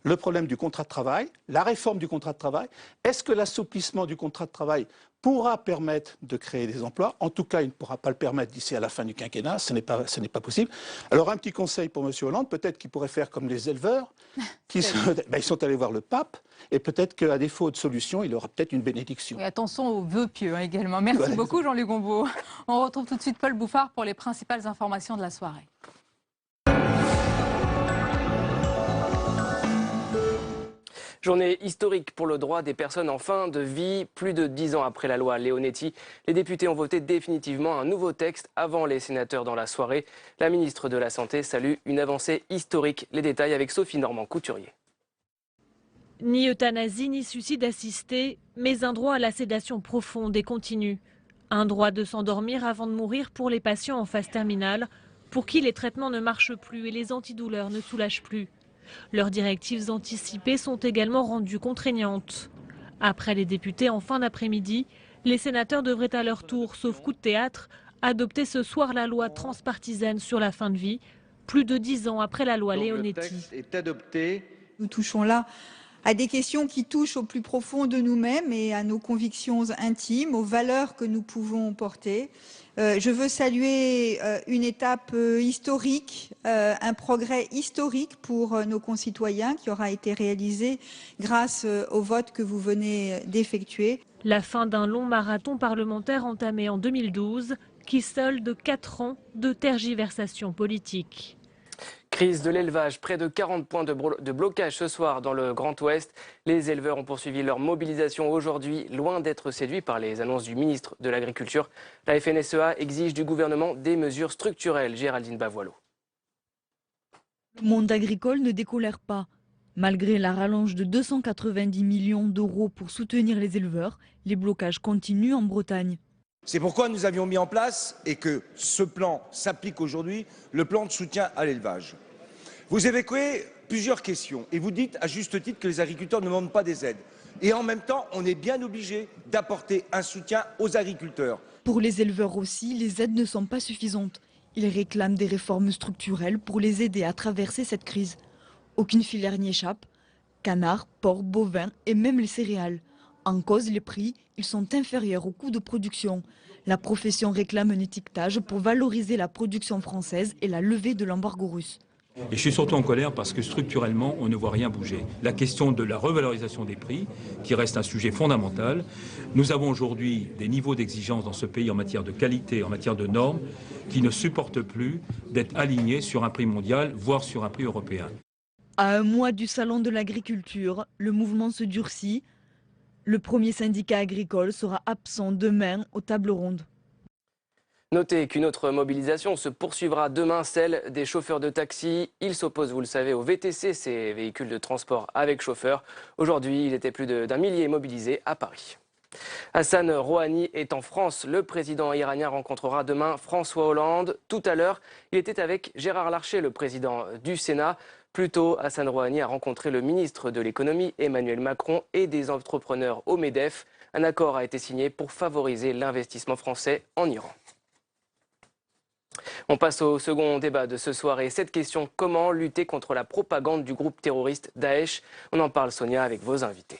le problème du contrat de travail, la réforme du contrat de travail. Est-ce que l'assouplissement du contrat de travail pourra permettre de créer des emplois? En tout cas, il ne pourra pas le permettre d'ici à la fin du quinquennat, ce n'est pas possible. Alors un petit conseil pour M. Hollande, peut-être qu'il pourrait faire comme les éleveurs, ils sont allés voir le pape, et peut-être qu'à défaut de solution, il aura peut-être une bénédiction. Et attention aux vœux pieux également. Merci beaucoup Jean-Luc Gombault. On retrouve tout de suite Paul Bouffard pour les principales informations de la soirée. Journée historique pour le droit des personnes en fin de vie. Plus de 10 ans après la loi Leonetti, les députés ont voté définitivement un nouveau texte avant les sénateurs dans la soirée. La ministre de la Santé salue une avancée historique. Les détails avec Sophie Normand-Couturier. Ni euthanasie ni suicide assisté, mais un droit à la sédation profonde et continue. Un droit de s'endormir avant de mourir pour les patients en phase terminale, pour qui les traitements ne marchent plus et les antidouleurs ne soulagent plus. Leurs directives anticipées sont également rendues contraignantes. Après les députés en fin d'après-midi, les sénateurs devraient à leur tour, sauf coup de théâtre, adopter ce soir la loi transpartisane sur la fin de vie, plus de 10 ans après la loi Leonetti. Le texte est adopté. Nous touchons là à des questions qui touchent au plus profond de nous-mêmes et à nos convictions intimes, aux valeurs que nous pouvons porter. Je veux saluer une étape historique, un progrès historique pour nos concitoyens qui aura été réalisé grâce au vote que vous venez d'effectuer. La fin d'un long marathon parlementaire entamé en 2012 qui solde 4 ans de tergiversation politique. Crise de l'élevage, près de 40 points de blocage ce soir dans le Grand Ouest. Les éleveurs ont poursuivi leur mobilisation aujourd'hui, loin d'être séduits par les annonces du ministre de l'Agriculture. La FNSEA exige du gouvernement des mesures structurelles. Géraldine Bavoileau. Le monde agricole ne décolère pas. Malgré la rallonge de 290 millions d'euros pour soutenir les éleveurs, les blocages continuent en Bretagne. C'est pourquoi nous avions mis en place, et que ce plan s'applique aujourd'hui, le plan de soutien à l'élevage. Vous évoquez plusieurs questions et vous dites à juste titre que les agriculteurs ne demandent pas des aides. Et en même temps, on est bien obligé d'apporter un soutien aux agriculteurs. Pour les éleveurs aussi, les aides ne sont pas suffisantes. Ils réclament des réformes structurelles pour les aider à traverser cette crise. Aucune filière n'y échappe. Canards, porcs, bovins et même les céréales. En cause, les prix, ils sont inférieurs aux coûts de production. La profession réclame un étiquetage pour valoriser la production française et la levée de l'embargo russe. Et je suis surtout en colère parce que structurellement, on ne voit rien bouger. La question de la revalorisation des prix, qui reste un sujet fondamental. Nous avons aujourd'hui des niveaux d'exigence dans ce pays en matière de qualité, en matière de normes, qui ne supportent plus d'être alignés sur un prix mondial, voire sur un prix européen. À un mois du salon de l'agriculture, le mouvement se durcit. Le premier syndicat agricole sera absent demain aux tables rondes. Notez qu'une autre mobilisation se poursuivra demain, celle des chauffeurs de taxi. Ils s'opposent, vous le savez, aux VTC, ces véhicules de transport avec chauffeur. Aujourd'hui, il était plus d'un millier mobilisés à Paris. Hassan Rouhani est en France. Le président iranien rencontrera demain François Hollande. Tout à l'heure, il était avec Gérard Larcher, le président du Sénat. Plus tôt, Hassan Rouhani a rencontré le ministre de l'économie, Emmanuel Macron, et des entrepreneurs au MEDEF. Un accord a été signé pour favoriser l'investissement français en Iran. On passe au second débat de ce soir et cette question, comment lutter contre la propagande du groupe terroriste Daesh? On en parle, Sonia, avec vos invités.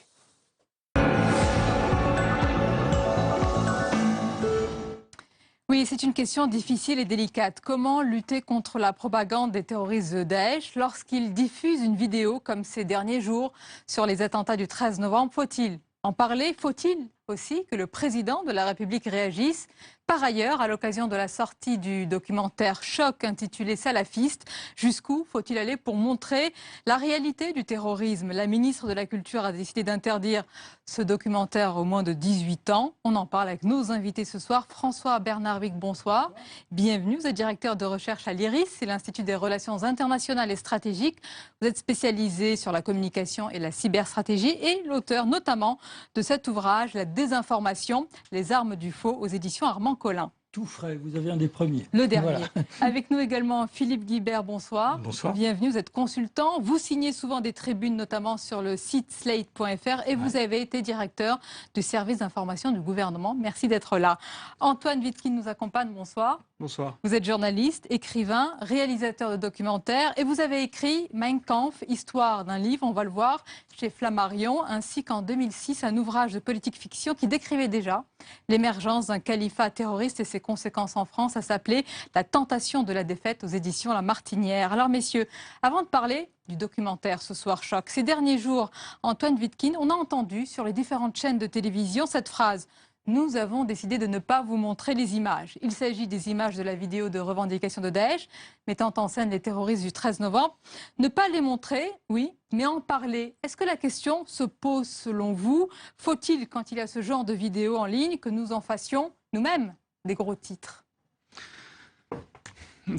Oui, c'est une question difficile et délicate. Comment lutter contre la propagande des terroristes de Daesh lorsqu'ils diffusent une vidéo comme ces derniers jours sur les attentats du 13 novembre? Faut-il en parler? Faut-il aussi que le président de la République réagisse? Par ailleurs, à l'occasion de la sortie du documentaire Choc intitulé Salafiste, jusqu'où faut-il aller pour montrer la réalité du terrorisme? La ministre de la Culture a décidé d'interdire ce documentaire aux moins de 18 ans. On en parle avec nos invités ce soir. François Bernard-Wick, bonsoir. Bienvenue, vous êtes directeur de recherche à l'IRIS, c'est l'Institut des Relations Internationales et Stratégiques. Vous êtes spécialisé sur la communication et la cyberstratégie et l'auteur notamment de cet ouvrage, La désinformation, les armes du faux, aux éditions Armand Collin. Tout frais, vous avez un des premiers. Le dernier. Voilà. Avec nous également Philippe Guibert, bonsoir. Bonsoir. Bienvenue, vous êtes consultant. Vous signez souvent des tribunes, notamment sur le site slate.fr et vous avez été directeur du service d'information du gouvernement. Merci d'être là. Antoine Wittkin nous accompagne, bonsoir. Bonsoir. Vous êtes journaliste, écrivain, réalisateur de documentaires et vous avez écrit Mein Kampf, histoire d'un livre, on va le voir, chez Flammarion, ainsi qu'en 2006, un ouvrage de politique fiction qui décrivait déjà l'émergence d'un califat terroriste et ses conséquences en France. Ça s'appelait La tentation de la défaite aux éditions La Martinière. Alors messieurs, avant de parler du documentaire ce soir Choc, ces derniers jours, Antoine Wittkin, on a entendu sur les différentes chaînes de télévision cette phrase: nous avons décidé de ne pas vous montrer les images. Il s'agit des images de la vidéo de revendication de Daesh, mettant en scène les terroristes du 13 novembre. Ne pas les montrer, oui, mais en parler. Est-ce que la question se pose selon vous? Faut-il, quand il y a ce genre de vidéo en ligne, que nous en fassions nous-mêmes des gros titres?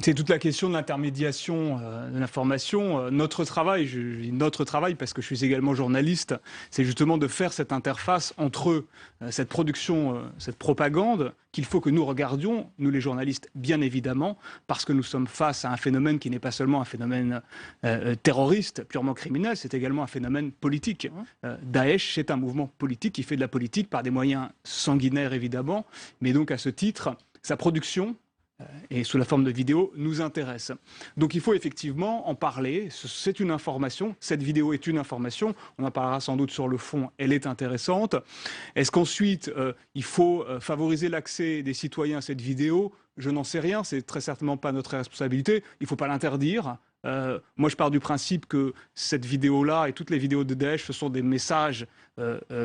C'est toute la question de l'intermédiation de l'information. Notre travail, je dis notre travail parce que je suis également journaliste, c'est justement de faire cette interface entre cette production, cette propagande qu'il faut que nous regardions, nous les journalistes, bien évidemment, parce que nous sommes face à un phénomène qui n'est pas seulement un phénomène terroriste, purement criminel, c'est également un phénomène politique. Daesh, c'est un mouvement politique qui fait de la politique par des moyens sanguinaires, évidemment, mais donc à ce titre, sa production, et sous la forme de vidéo, nous intéresse. Donc il faut effectivement en parler, c'est une information, cette vidéo est une information, on en parlera sans doute sur le fond, elle est intéressante. Est-ce qu'ensuite il faut favoriser l'accès des citoyens à cette vidéo? Je n'en sais rien, c'est très certainement pas notre responsabilité, il ne faut pas l'interdire. Moi, je pars du principe que cette vidéo-là et toutes les vidéos de Daesh, ce sont des messages,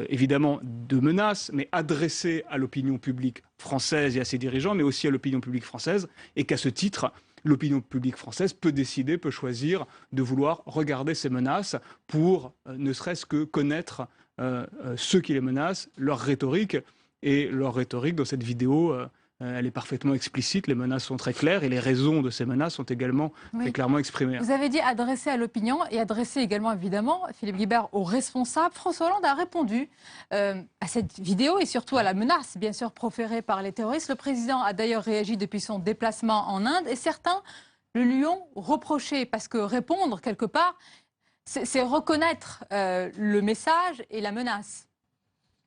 évidemment, de menaces, mais adressés à l'opinion publique française et à ses dirigeants, mais aussi à l'opinion publique française, et qu'à ce titre, l'opinion publique française peut décider, peut choisir de vouloir regarder ces menaces pour ne serait-ce que connaître ceux qui les menacent, leur rhétorique, et leur rhétorique dans cette vidéo... elle est parfaitement explicite, les menaces sont très claires et les raisons de ces menaces sont également très clairement exprimées. Vous avez dit adresser à l'opinion et adresser également, évidemment, Philippe Guibert, aux responsables. François Hollande a répondu à cette vidéo et surtout à la menace, bien sûr, proférée par les terroristes. Le président a d'ailleurs réagi depuis son déplacement en Inde et certains le lui ont reproché parce que répondre, quelque part, c'est reconnaître le message et la menace.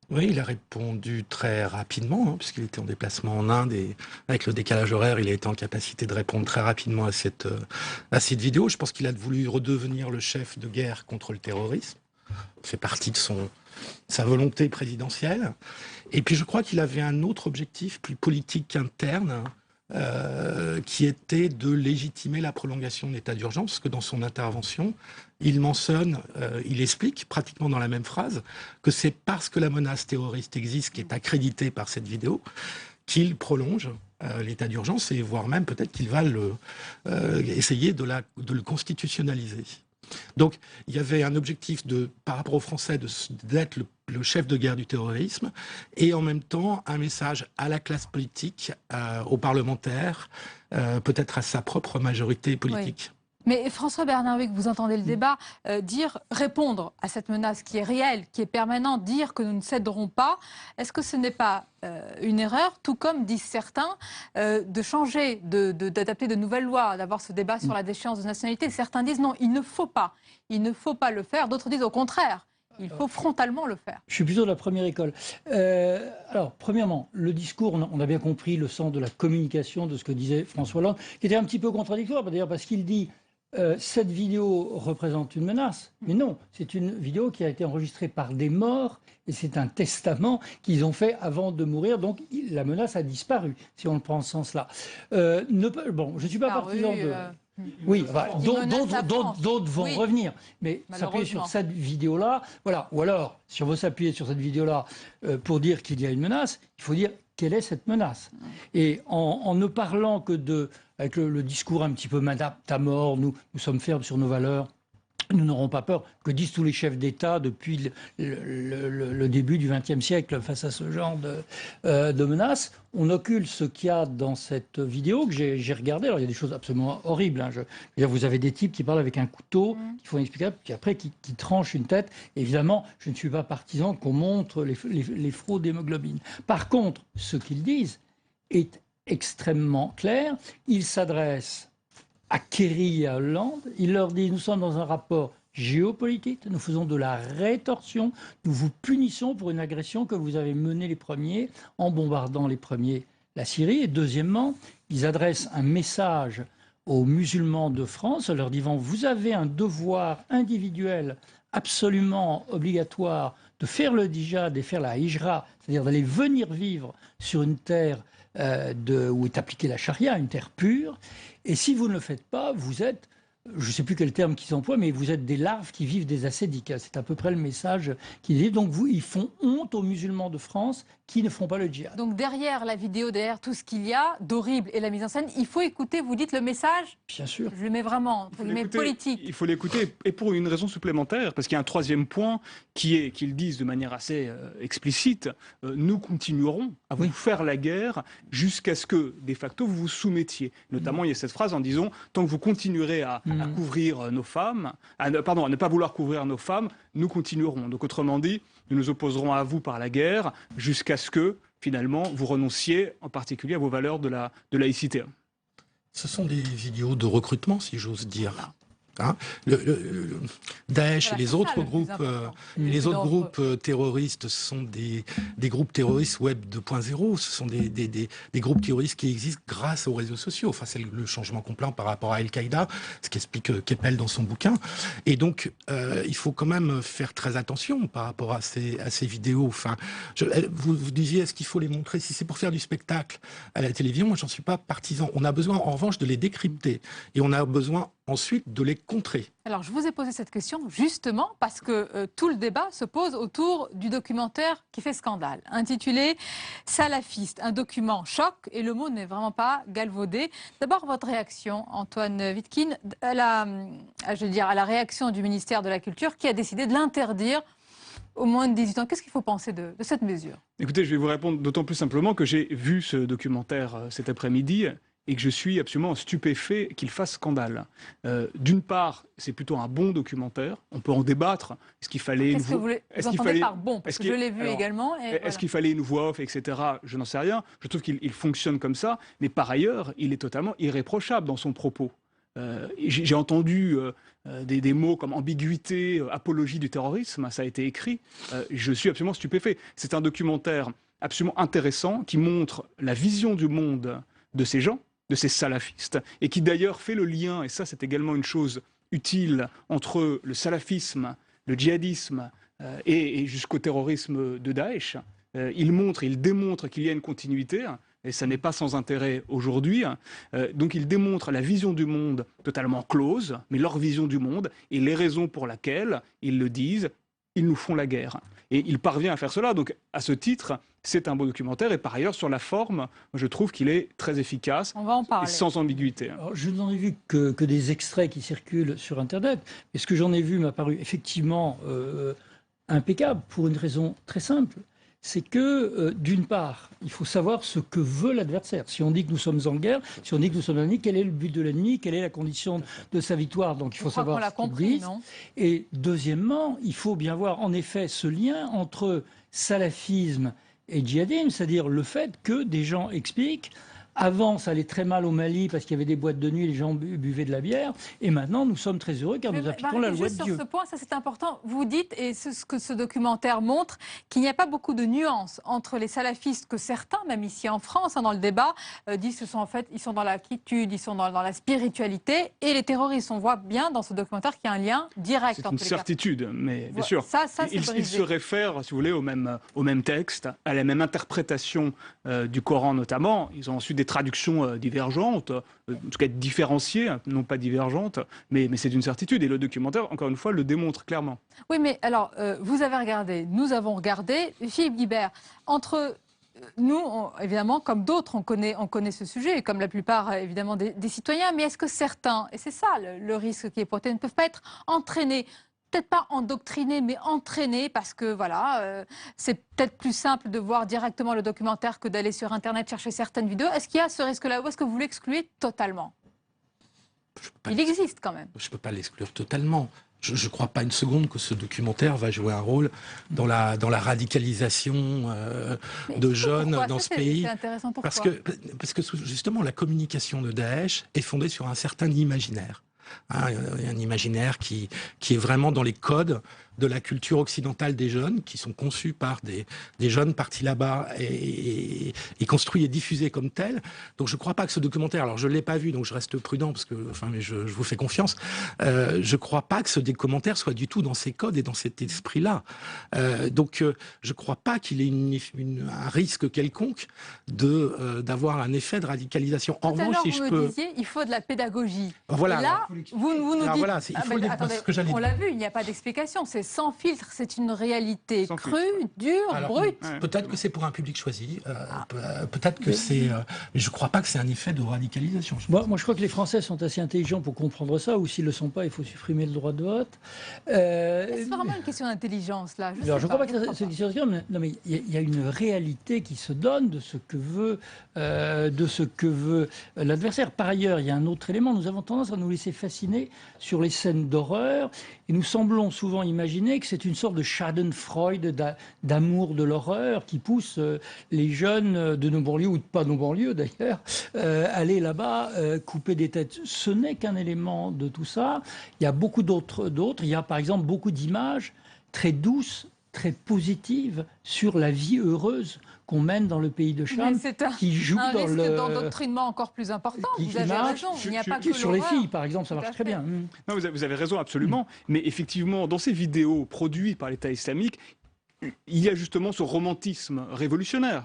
Oui, il a répondu très rapidement, puisqu'il était en déplacement en Inde et avec le décalage horaire, il a été en capacité de répondre très rapidement à cette vidéo. Je pense qu'il a voulu redevenir le chef de guerre contre le terrorisme. Ça fait partie de sa volonté présidentielle. Et puis je crois qu'il avait un autre objectif plus politique qu'interne, qui était de légitimer la prolongation de l'état d'urgence, parce que dans son intervention, il mentionne, il explique pratiquement dans la même phrase que c'est parce que la menace terroriste existe, qui est accréditée par cette vidéo, qu'il prolonge l'état d'urgence et voire même peut-être qu'il va essayer de le constitutionnaliser. Donc il y avait un objectif par rapport aux Français d'être le chef de guerre du terrorisme et en même temps un message à la classe politique, aux parlementaires, peut-être à sa propre majorité politique. Oui. Mais François Bernard-Wick, vous entendez le débat, répondre à cette menace qui est réelle, qui est permanente, dire que nous ne céderons pas, est-ce que ce n'est pas une erreur, tout comme disent certains, de changer, d'adapter de nouvelles lois, d'avoir ce débat sur la déchéance de nationalité? Certains disent non, il ne faut pas le faire, d'autres disent au contraire. Il faut frontalement le faire. Je suis plutôt de la première école. Alors, premièrement, le discours, on a bien compris le sens de la communication de ce que disait François Hollande, qui était un petit peu contradictoire, d'ailleurs, parce qu'il dit cette vidéo représente une menace. Mais non, c'est une vidéo qui a été enregistrée par des morts, et c'est un testament qu'ils ont fait avant de mourir, donc la menace a disparu, si on le prend en ce sens-là. Bon, je ne suis pas partisan de... Oui, d'autres vont revenir. Mais s'appuyer sur cette vidéo-là, voilà. Ou alors, si on veut s'appuyer sur cette vidéo-là pour dire qu'il y a une menace, il faut dire quelle est cette menace. Et en ne parlant que avec le discours un petit peu matamor, nous sommes fermes sur nos valeurs, nous n'aurons pas peur, que disent tous les chefs d'État depuis le début du XXe siècle face à ce genre de menaces. On occulte ce qu'il y a dans cette vidéo que j'ai regardée. Alors il y a des choses absolument horribles. Hein. Vous avez des types qui parlent avec un couteau, qui font expliquer, puis après qui tranchent une tête. Évidemment, je ne suis pas partisan qu'on montre les fraudes d'hémoglobine. Par contre, ce qu'ils disent est extrêmement clair. Ils s'adressent à Kerry et à Hollande, il leur dit « Nous sommes dans un rapport géopolitique, nous faisons de la rétorsion, nous vous punissons pour une agression que vous avez menée les premiers en bombardant les premiers la Syrie. » Et deuxièmement, ils adressent un message aux musulmans de France, leur disant « Vous avez un devoir individuel absolument obligatoire de faire le djihad et faire la hijra, c'est-à-dire d'aller venir vivre sur une terre où est appliquée la charia, une terre pure. Et si vous ne le faites pas, vous êtes, je ne sais plus quel terme qu'ils emploient, mais vous êtes des larves qui vivent des ascédiques. C'est à peu près le message qu'ils disent. Donc ils font honte aux musulmans de France qui ne font pas le djihad. Donc derrière la vidéo, derrière tout ce qu'il y a d'horrible et la mise en scène, il faut écouter, vous dites le message? Bien sûr. Je le mets vraiment, entre guillemets, politique. Il faut l'écouter, et pour une raison supplémentaire, parce qu'il y a un troisième point qui est qu'ils disent de manière assez explicite, nous continuerons à vous faire la guerre jusqu'à ce que, de facto, vous vous soumettiez. Notamment, il y a cette phrase en disant, tant que vous continuerez à couvrir nos femmes, à ne pas vouloir couvrir nos femmes, nous continuerons. Donc autrement dit, nous nous opposerons à vous par la guerre jusqu'à ce que, finalement, vous renonciez en particulier à vos valeurs de laïcité. Ce sont des vidéos de recrutement, si j'ose dire. Hein, Daesh et les autres groupes terroristes sont des groupes terroristes web 2.0. Ce sont des groupes terroristes qui existent grâce aux réseaux sociaux. Enfin, c'est le changement complet par rapport à Al-Qaïda, ce qu'explique Keppel dans son bouquin. Et donc, il faut quand même faire très attention par rapport à ces vidéos. Enfin, vous disiez, est-ce qu'il faut les montrer? Si c'est pour faire du spectacle à la télévision, moi, j'en suis pas partisan. On a besoin, en revanche, de les décrypter. Et on a besoin ensuite de les contrer. Alors, je vous ai posé cette question justement parce que tout le débat se pose autour du documentaire qui fait scandale, intitulé « Salafiste », un document choc, et le mot n'est vraiment pas galvaudé. D'abord, votre réaction, Antoine Wittkin, à la réaction du ministère de la Culture qui a décidé de l'interdire au moins de 18 ans. Qu'est-ce qu'il faut penser de cette mesure? Écoutez, je vais vous répondre d'autant plus simplement que j'ai vu ce documentaire cet après-midi et que je suis absolument stupéfait qu'il fasse scandale. D'une part, c'est plutôt un bon documentaire. On peut en débattre. Est-ce qu'il fallait... Qu'est-ce que vous entendez par bon? Parce que je l'ai vu également. Est-ce qu'il fallait une voix off, etc. Je n'en sais rien. Je trouve qu'il fonctionne comme ça. Mais par ailleurs, il est totalement irréprochable dans son propos. J'ai entendu des mots comme ambiguïté, apologie du terrorisme. Ça a été écrit. Je suis absolument stupéfait. C'est un documentaire absolument intéressant qui montre la vision du monde de ces gens, de ces salafistes, et qui d'ailleurs fait le lien, et ça c'est également une chose utile, entre le salafisme, le djihadisme et jusqu'au terrorisme de Daesh. Il démontre qu'il y a une continuité, et ça n'est pas sans intérêt aujourd'hui. Donc il démontre la vision du monde totalement close, mais leur vision du monde, et les raisons pour lesquelles ils le disent, ils nous font la guerre. Et il parvient à faire cela. Donc, à ce titre, c'est un beau documentaire. Et par ailleurs, sur la forme, je trouve qu'il est très efficace. On va en parler. Et sans ambiguïté. Alors, je n'en ai vu que des extraits qui circulent sur Internet. Et ce que j'en ai vu m'a paru effectivement impeccable pour une raison très simple. C'est que, d'une part, il faut savoir ce que veut l'adversaire. Si on dit que nous sommes en guerre, si on dit que nous sommes ennemis, quel est le but de l'ennemi, quelle est la condition de sa victoire. Donc il faut savoir ce qu'il dit. Et deuxièmement, il faut bien voir en effet ce lien entre salafisme et djihadisme, c'est-à-dire le fait que des gens expliquent avant, ça allait très mal au Mali parce qu'il y avait des boîtes de nuit, les gens buvaient de la bière. Et maintenant, nous sommes très heureux car nous appliquons la loi de Dieu. Sur ce point, ça c'est important. Vous dites, et c'est ce que ce documentaire montre, qu'il n'y a pas beaucoup de nuances entre les salafistes que certains, même ici en France, dans le débat, disent que en fait, ils sont dans la quiétude, ils sont dans la spiritualité, et les terroristes. On voit bien dans ce documentaire qu'il y a un lien direct entre les deux. C'est une certitude, mais bien sûr. Il se réfèrent, si vous voulez, au même texte, à la même interprétation du Coran notamment. Ils ont ensuite des traductions divergentes, en tout cas différenciées, non pas divergentes, mais c'est une certitude. Et le documentaire, encore une fois, le démontre clairement. Oui, mais alors, vous avez regardé, nous avons regardé. Philippe Guibert, entre nous, évidemment, comme d'autres, on connaît ce sujet, comme la plupart, évidemment, des citoyens, mais est-ce que certains, et c'est ça le risque qui est porté, ne peuvent pas être entraînés, peut-être pas endoctrinés, mais entraînés, parce que voilà, c'est peut-être plus simple de voir directement le documentaire que d'aller sur Internet chercher certaines vidéos. Est-ce qu'il y a ce risque-là ou est-ce que vous l'excluez totalement? Il existe quand même. Je ne peux pas l'exclure totalement. Je ne crois pas une seconde que ce documentaire va jouer un rôle dans la radicalisation de jeunes dans ce pays. C'est intéressant. Pourquoi ? Parce que justement, la communication de Daesh est fondée sur un certain imaginaire. Un imaginaire qui est vraiment dans les codes de la culture occidentale des jeunes, qui sont conçus par des jeunes partis là-bas et construits et diffusés comme tels. Donc je ne crois pas que ce documentaire, alors je ne l'ai pas vu, donc je reste prudent, parce que mais je vous fais confiance, je ne crois pas que ce documentaire soit du tout dans ces codes et dans cet esprit-là. Donc je ne crois pas qu'il ait un risque quelconque d'avoir un effet de radicalisation. En revanche, si je peux... disiez, il faut de la pédagogie. Voilà. Et là, vous nous dites... Voilà, attendez, on l'a vu, il n'y a pas d'explication. C'est sans filtre, c'est une réalité crue, dure, brute. Peut-être que c'est pour un public choisi, peut-être que c'est... mais je ne crois pas que c'est un effet de radicalisation. Moi, je crois que les Français sont assez intelligents pour comprendre ça, ou s'ils ne le sont pas, il faut supprimer le droit de vote. C'est vraiment une question d'intelligence, là. Je ne crois pas que c'est une question d'intelligence, mais il y a une réalité qui se donne de ce que veut l'adversaire. Par ailleurs, il y a un autre élément. Nous avons tendance à nous laisser fasciner sur les scènes d'horreur, et nous semblons souvent imaginer que c'est une sorte de schadenfreude, d'amour de l'horreur qui pousse les jeunes de nos banlieues, ou de pas nos banlieues d'ailleurs, aller là-bas couper des têtes. Ce n'est qu'un élément de tout ça. Il y a beaucoup d'autres. Il y a par exemple beaucoup d'images très douces, très positives sur la vie heureuse qu'on mène dans le pays de Cham, qui joue dans risque le d'endoctrinement encore plus important. Vous avez raison. Il n'y a pas que sur les filles, par exemple, ça marche très bien. Non, vous avez raison absolument. Mais effectivement, dans ces vidéos produites par l'État islamique, il y a justement ce romantisme révolutionnaire.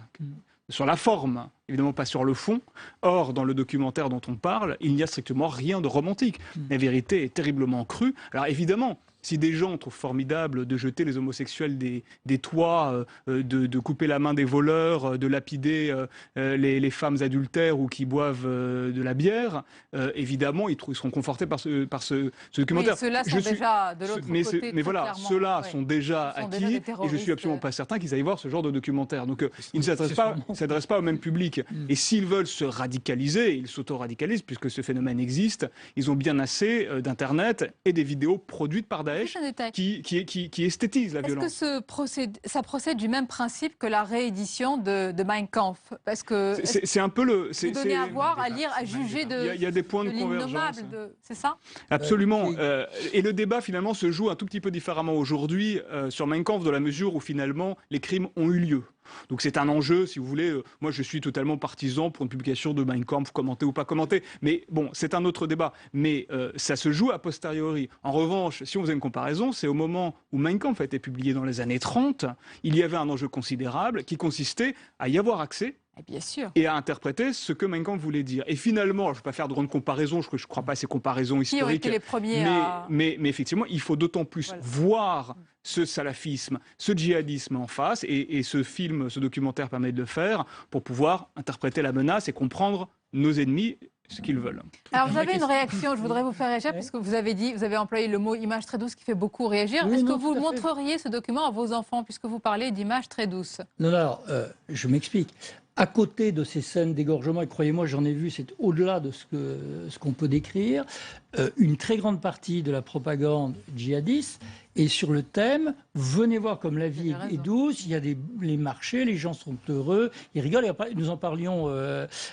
Sur la forme, évidemment pas sur le fond. Or, dans le documentaire dont on parle, il n'y a strictement rien de romantique. La vérité est terriblement crue. Alors évidemment, si des gens trouvent formidable de jeter les homosexuels des toits, de couper la main des voleurs, de lapider les femmes adultères ou qui boivent de la bière, évidemment, ils seront confortés par ce documentaire. Oui, ceux-là sont déjà de l'autre côté. Mais voilà, ceux-là sont déjà acquis, et je suis absolument pas certain qu'ils aillent voir ce genre de documentaire. Donc, ils ne s'adressent pas au même public. Et s'ils veulent se radicaliser, ils s'auto-radicalisent, puisque ce phénomène existe, ils ont bien assez d'Internet et des vidéos produites par Daesh qui esthétise la violence. Est-ce que ça procède du même principe que la réédition de Mein Kampf? Parce que c'est un peu le... Vous donnez à voir, à lire, à juger de... Il y a des points de convergence. C'est ça? Absolument. Et le débat, finalement, se joue un tout petit peu différemment aujourd'hui sur Mein Kampf, dans la mesure où, finalement, les crimes ont eu lieu. Donc c'est un enjeu, si vous voulez. Moi, je suis totalement partisan pour une publication de Mein Kampf, commenter ou pas commenter. Mais bon, c'est un autre débat. Mais ça se joue a posteriori. En revanche, si on faisait une comparaison, c'est au moment où Mein Kampf a été publié dans les années 30, il y avait un enjeu considérable qui consistait à y avoir accès Bien sûr. Et à interpréter ce que Mein Kampf voulait dire. Et finalement, je ne vais pas faire de grandes comparaisons, je ne crois pas à ces comparaisons historiques. Qui ont été les premiers mais effectivement, il faut d'autant plus voir ce salafisme, ce djihadisme en face, et ce film, ce documentaire permet de le faire, pour pouvoir interpréter la menace et comprendre nos ennemis, ce qu'ils veulent. Alors vous avez une réaction, je voudrais vous faire réagir, puisque vous avez employé le mot image très douce qui fait beaucoup réagir. Oui, Est-ce que non, vous montreriez ce document à vos enfants, puisque vous parlez d'image très douce? Non, alors, je m'explique. À côté de ces scènes d'égorgement, et croyez-moi, j'en ai vu, c'est au-delà de ce qu'on peut décrire, une très grande partie de la propagande djihadiste est sur le thème « Venez voir comme la vie est douce, il y a les marchés, les gens sont heureux, ils rigolent ». Et après, nous en parlions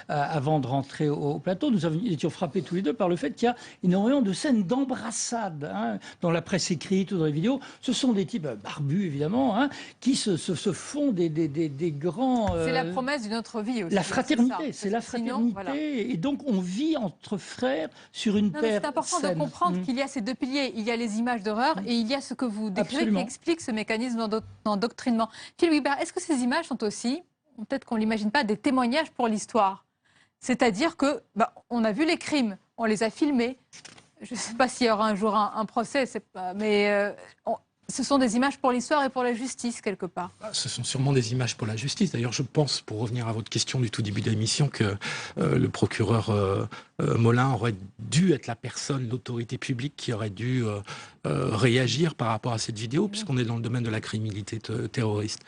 avant de rentrer au plateau, nous étions frappés tous les deux par le fait qu'il y a énormément de scènes d'embrassades dans la presse écrite ou dans les vidéos. Ce sont des types barbus, évidemment, qui se font des grands... C'est la promesse d'une autre vie aussi. La fraternité, c'est la fraternité. Voilà. Et donc, on vit entre frères sur une terre c'est important saine. de comprendre qu'il y a ces deux piliers. Il y a les images d'horreur et il y a ce que vous décrivez qui explique ce mécanisme d'endoctrinement. Philippe Guibert, est-ce que ces images sont aussi, peut-être qu'on ne l'imagine pas, des témoignages pour l'histoire? C'est-à-dire que on a vu les crimes, on les a filmés. Je ne sais pas s'il y aura un jour un procès, mais ce sont des images pour l'histoire et pour la justice, quelque part. Ce sont sûrement des images pour la justice. D'ailleurs, je pense, pour revenir à votre question du tout début de l'émission, que le procureur Molin aurait dû être la personne, l'autorité publique qui aurait dû réagir par rapport à cette vidéo, puisqu'on est dans le domaine de la criminalité terroriste.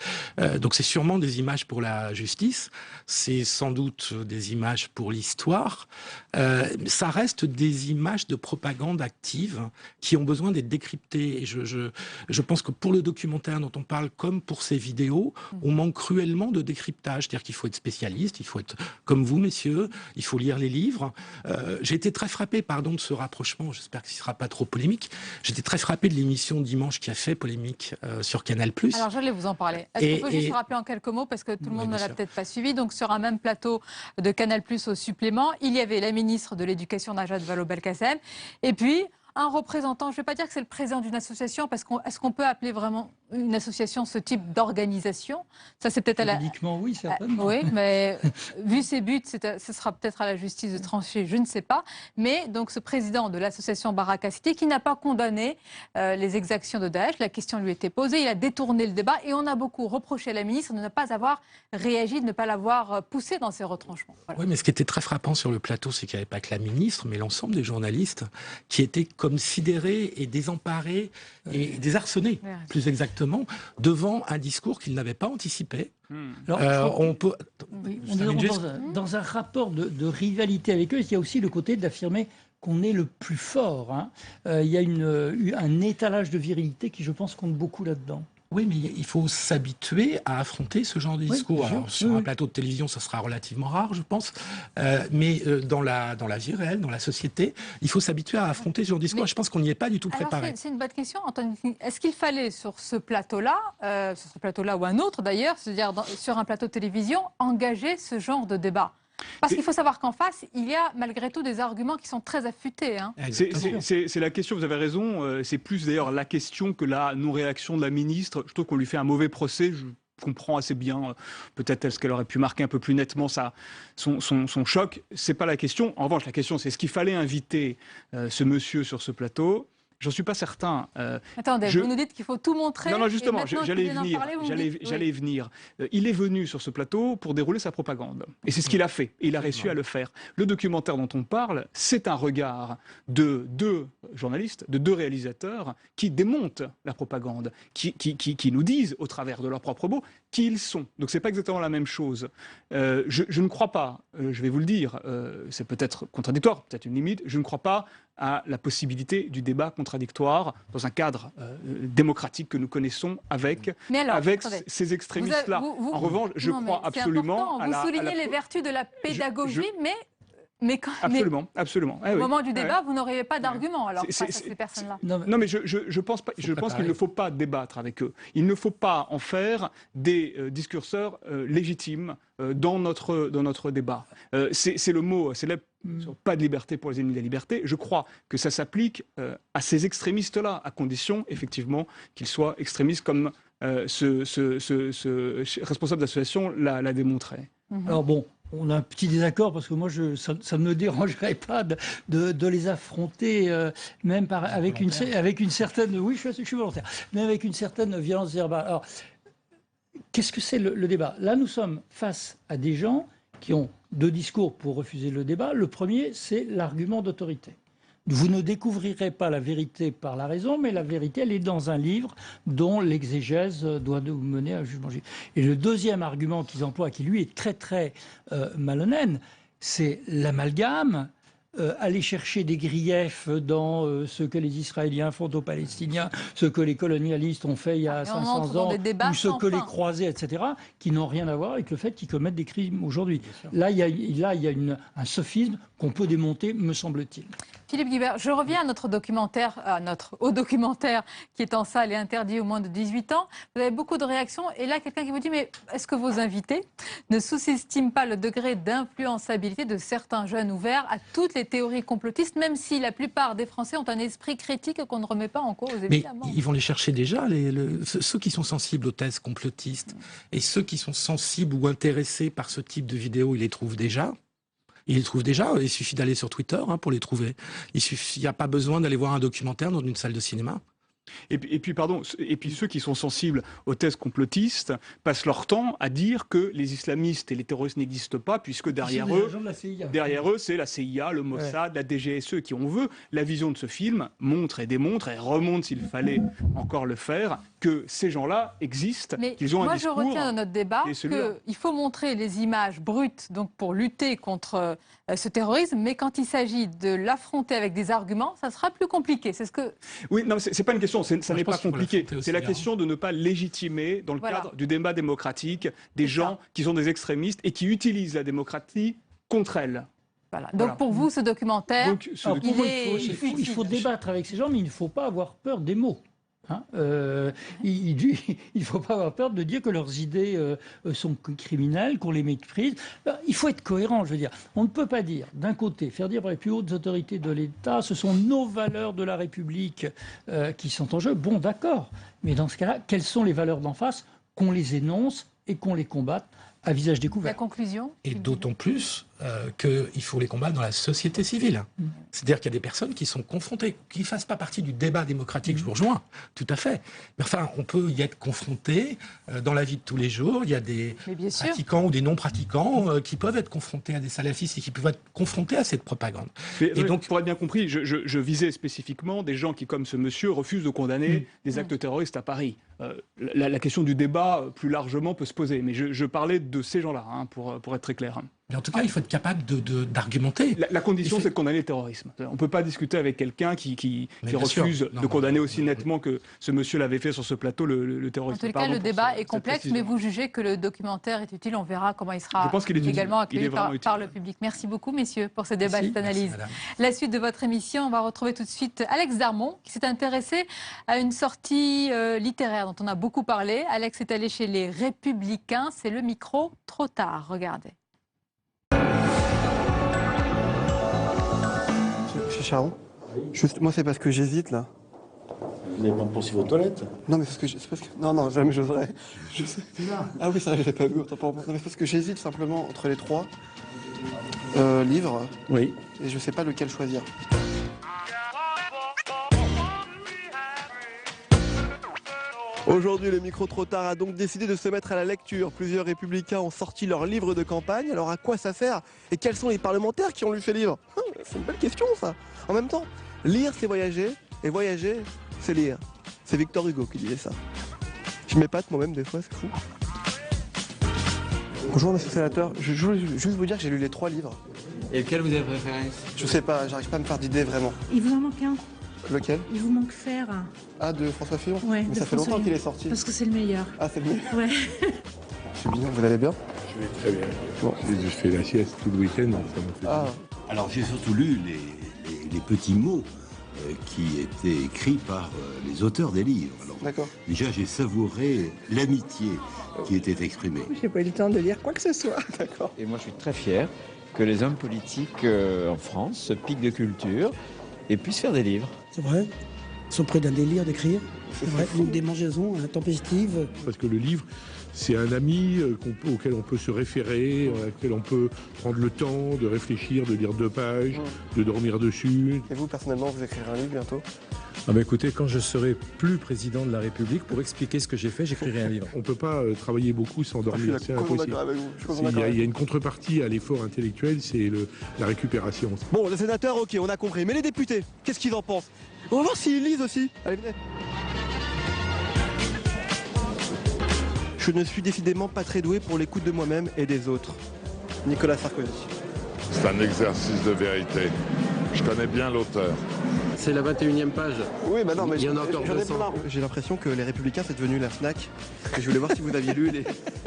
Donc c'est sûrement des images pour la justice, c'est sans doute des images pour l'histoire. Ça reste des images de propagande active qui ont besoin d'être décryptées. Et je pense que pour le documentaire dont on parle, comme pour ces vidéos, on manque cruellement de décryptage. C'est-à-dire qu'il faut être spécialiste, il faut être comme vous, messieurs, il faut lire les livres. J'ai été très frappé, de ce rapprochement, j'espère que ce ne sera pas trop polémique, j'étais très frappé de l'émission dimanche qui a fait polémique sur Canal+. Alors j'allais vous en parler. Est-ce qu'on peut juste rappeler en quelques mots, parce que tout le monde ne l'a peut-être pas suivi, donc sur un même plateau de Canal+ au supplément, il y avait la ministre de l'Éducation Najat Vallaud-Belkacem, et puis un représentant, je ne vais pas dire que c'est le président d'une association, parce est-ce qu'on peut appeler vraiment une association ce type d'organisation? Ça, c'est peut-être juridiquement, oui, certainement. Oui, mais vu ses buts, ce sera peut-être à la justice de trancher, je ne sais pas. Mais donc ce président de l'association Baraka Cité, qui n'a pas condamné les exactions de Daesh, la question lui était posée, il a détourné le débat, et on a beaucoup reproché à la ministre de ne pas avoir réagi, de ne pas l'avoir poussé dans ses retranchements. Voilà. Oui, mais ce qui était très frappant sur le plateau, c'est qu'il n'y avait pas que la ministre, mais l'ensemble des journalistes qui étaient comme sidérés et désemparés et désarçonnés, plus exactement, devant un discours qu'ils n'avaient pas anticipé. Alors, on est dans un rapport de rivalité avec eux. Il y a aussi le côté d'affirmer qu'on est le plus fort. Il y a un étalage de virilité qui, je pense, compte beaucoup là-dedans. Oui, mais il faut s'habituer à affronter ce genre de discours. Alors, sur un plateau de télévision, ça sera relativement rare, je pense. Mais dans la vie réelle, dans la société, il faut s'habituer à affronter ce genre de discours. Je pense qu'on n'y est pas du tout préparé. C'est une bonne question, Antoine. Est-ce qu'il fallait, sur ce plateau-là ou un autre d'ailleurs, c'est-à-dire sur un plateau de télévision, engager ce genre de débat? Parce qu'il faut savoir qu'en face, il y a malgré tout des arguments qui sont très affûtés. C'est la question, vous avez raison. C'est plus d'ailleurs la question que la non-réaction de la ministre. Je trouve qu'on lui fait un mauvais procès. Je comprends assez bien, peut-être est-ce qu'elle aurait pu marquer un peu plus nettement son choc. C'est pas la question. En revanche, la question, c'est est-ce qu'il fallait inviter ce monsieur sur ce plateau? J'en suis pas certain. Attendez, vous nous dites qu'il faut tout montrer. Non, justement, j'allais venir. Il est venu sur ce plateau pour dérouler sa propagande. Et c'est ce qu'il a fait. Et il a réussi à le faire. Le documentaire dont on parle, c'est un regard de deux journalistes, de deux réalisateurs qui démontent la propagande, qui nous disent, au travers de leurs propres mots, qui ils sont. Donc c'est pas exactement la même chose. Je ne crois pas, je vais vous le dire, c'est peut-être contradictoire, peut-être une limite, je ne crois pas à la possibilité du débat contradictoire dans un cadre démocratique que nous connaissons avec ces extrémistes-là. En revanche, je crois absolument à la... Vous soulignez les vertus de la pédagogie, mais Mais Absolument, absolument. Au moment du débat, vous n'auriez pas d'argument alors face à ces personnes-là. Non, mais je pense qu'il ne faut pas débattre avec eux. Il ne faut pas en faire des discurseurs légitimes dans notre débat. C'est le mot célèbre, pas de liberté pour les ennemis de la liberté. Je crois que ça s'applique à ces extrémistes-là, à condition effectivement qu'ils soient extrémistes comme ce responsable d'association l'a démontré. Alors bon, on a un petit désaccord parce que moi, ça ne me dérangerait pas de les affronter, même avec une certaine... Oui, je suis volontaire. Mais avec une certaine violence verbale. Alors, qu'est-ce que c'est le débat? Là, nous sommes face à des gens qui ont deux discours pour refuser le débat. Le premier, c'est l'argument d'autorité. Vous ne découvrirez pas la vérité par la raison, mais la vérité, elle est dans un livre dont l'exégèse doit nous mener à un jugement. Et le deuxième argument qu'ils emploient, qui lui est très très malhonnête, c'est l'amalgame. Aller chercher des griefs dans ce que les Israéliens font aux Palestiniens, ce que les colonialistes ont fait il y a 500 ans, ou ce que les croisés, etc., qui n'ont rien à voir avec le fait qu'ils commettent des crimes aujourd'hui. Là, il y a un sophisme qu'on peut démonter, me semble-t-il. Philippe Guibert, je reviens à notre documentaire, au documentaire qui est en salle et interdit aux moins de 18 ans. Vous avez beaucoup de réactions et là, quelqu'un qui vous dit, mais est-ce que vos invités ne sous-estiment pas le degré d'influençabilité de certains jeunes ouverts à toutes les théories complotistes, même si la plupart des Français ont un esprit critique qu'on ne remet pas en cause, évidemment. Mais ils vont les chercher déjà, ceux qui sont sensibles aux thèses complotistes et ceux qui sont sensibles ou intéressés par ce type de vidéos, ils les trouvent déjà. Il suffit d'aller sur Twitter pour les trouver. Il n'y a pas besoin d'aller voir un documentaire dans une salle de cinéma. Et puis ceux qui sont sensibles aux thèses complotistes passent leur temps à dire que les islamistes et les terroristes n'existent pas, puisque derrière eux, c'est la CIA, le Mossad, la DGSE qui on veut. La vision de ce film montre et démontre, et remonte s'il fallait encore le faire, que ces gens-là existent, qu'ils ont un discours. Moi, je retiens dans notre débat qu'il faut montrer les images brutes donc pour lutter contre ce terrorisme, mais quand il s'agit de l'affronter avec des arguments, ça sera plus compliqué. C'est ce que... Oui, non, c'est pas une question, ça n'est pas compliqué. C'est la question de ne pas légitimer, dans le cadre du débat démocratique, des gens qui sont des extrémistes et qui utilisent la démocratie contre elle. Voilà. Donc pour vous, ce documentaire, il faut débattre avec ces gens, mais il ne faut pas avoir peur des mots. Il ne faut pas avoir peur de dire que leurs idées sont criminelles, qu'on les méprise. Il faut être cohérent, je veux dire. On ne peut pas dire, d'un côté, faire dire par les plus hautes autorités de l'État, ce sont nos valeurs de la République qui sont en jeu. Bon, d'accord. Mais dans ce cas-là, quelles sont les valeurs d'en face? Qu'on les énonce et qu'on les combatte à visage découvert. La conclusion? Et d'autant plus qu'il faut les combattre dans la société civile. C'est-à-dire qu'il y a des personnes qui sont confrontées, qui ne fassent pas partie du débat démocratique, je vous rejoins, tout à fait. Mais enfin, on peut y être confronté dans la vie de tous les jours. Il y a des pratiquants ou des non-pratiquants qui peuvent être confrontés à des salafistes et qui peuvent être confrontés à cette propagande. Et donc, pour être bien compris, je visais spécifiquement des gens qui, comme ce monsieur, refusent de condamner des actes terroristes à Paris. La question du débat, plus largement, peut se poser. Mais je parlais de ces gens-là, pour être très clair. Mais en tout cas, il faut être capable d'argumenter. La condition, c'est de condamner le terrorisme. On ne peut pas discuter avec quelqu'un qui refuse de condamner aussi nettement que ce monsieur l'avait fait sur ce plateau, le terrorisme. En tout cas, le débat est complexe, mais vous jugez que le documentaire est utile. On verra comment il sera également accueilli par le public. Merci beaucoup, messieurs, pour ce débat et cette analyse. La suite de votre émission, on va retrouver tout de suite Alex Darmon, qui s'est intéressé à une sortie littéraire dont on a beaucoup parlé. Alex est allé chez les Républicains. C'est le micro trop tard. Regardez. Monsieur Charon, juste, moi c'est parce que j'hésite là. Vous n'avez pas pensé aux toilettes? Non mais c'est parce que... Non, jamais j'oserais. Ah oui, c'est vrai, je l'ai pas vu, autant pour moi. Non mais c'est parce que j'hésite simplement entre les trois livres. Oui. Et je sais pas lequel choisir. Aujourd'hui, le micro trop tard a donc décidé de se mettre à la lecture. Plusieurs républicains ont sorti leur livre de campagne. Alors à quoi ça sert? Et quels sont les parlementaires qui ont lu ces livres? C'est une belle question ça. En même temps, lire c'est voyager, et voyager c'est lire. C'est Victor Hugo qui disait ça. Je m'épate moi-même des fois, c'est fou. Bonjour monsieur le sénateur, je voulais juste vous dire que j'ai lu les 3 livres. Et lequel vous avez préféré? Je sais pas, j'arrive pas à me faire d'idée vraiment. Il vous en manque un. Lequel? Il vous manque Faire. Ah, de François Fillon? Ouais, mais ça fait longtemps qu'il est sorti. Parce que c'est le meilleur. Ah, c'est le meilleur? Ouais. Monsieur Bignon, vous allez bien? Je vais très bien. Bon. Je fais la sieste tout le week-end, donc ça me fait bien. Alors j'ai surtout lu les petits mots qui étaient écrits par les auteurs des livres. D'accord. Déjà j'ai savouré l'amitié qui était exprimée. J'ai pas eu le temps de lire quoi que ce soit. D'accord. Et moi je suis très fier que les hommes politiques en France se piquent de culture et puissent faire des livres. C'est vrai. Ils sont près d'un délire d'écrire. C'est vrai. Une démangeaison intempestive. Parce que le livre, c'est un ami auquel on peut se référer, auquel on peut prendre le temps de réfléchir, de lire 2 pages, de dormir dessus. Et vous, personnellement, vous écrirez un livre bientôt? Ah bah écoutez, quand je serai plus président de la République, pour expliquer ce que j'ai fait, j'écrirai un livre. On ne peut pas travailler beaucoup sans dormir, c'est impossible. Il y a une contrepartie à l'effort intellectuel, c'est la récupération. Bon, les sénateurs, ok, on a compris. Mais les députés, qu'est-ce qu'ils en pensent? On va voir s'ils lisent aussi. Allez, venez. Je ne suis décidément pas très doué pour l'écoute de moi-même et des autres. Nicolas Sarkozy. C'est un exercice de vérité. Je connais bien l'auteur. C'est la 21e page. Oui, bah non, mais il y en a encore 200. J'ai l'impression que les Républicains, c'est devenu la FNAC. Et je voulais voir si vous aviez lu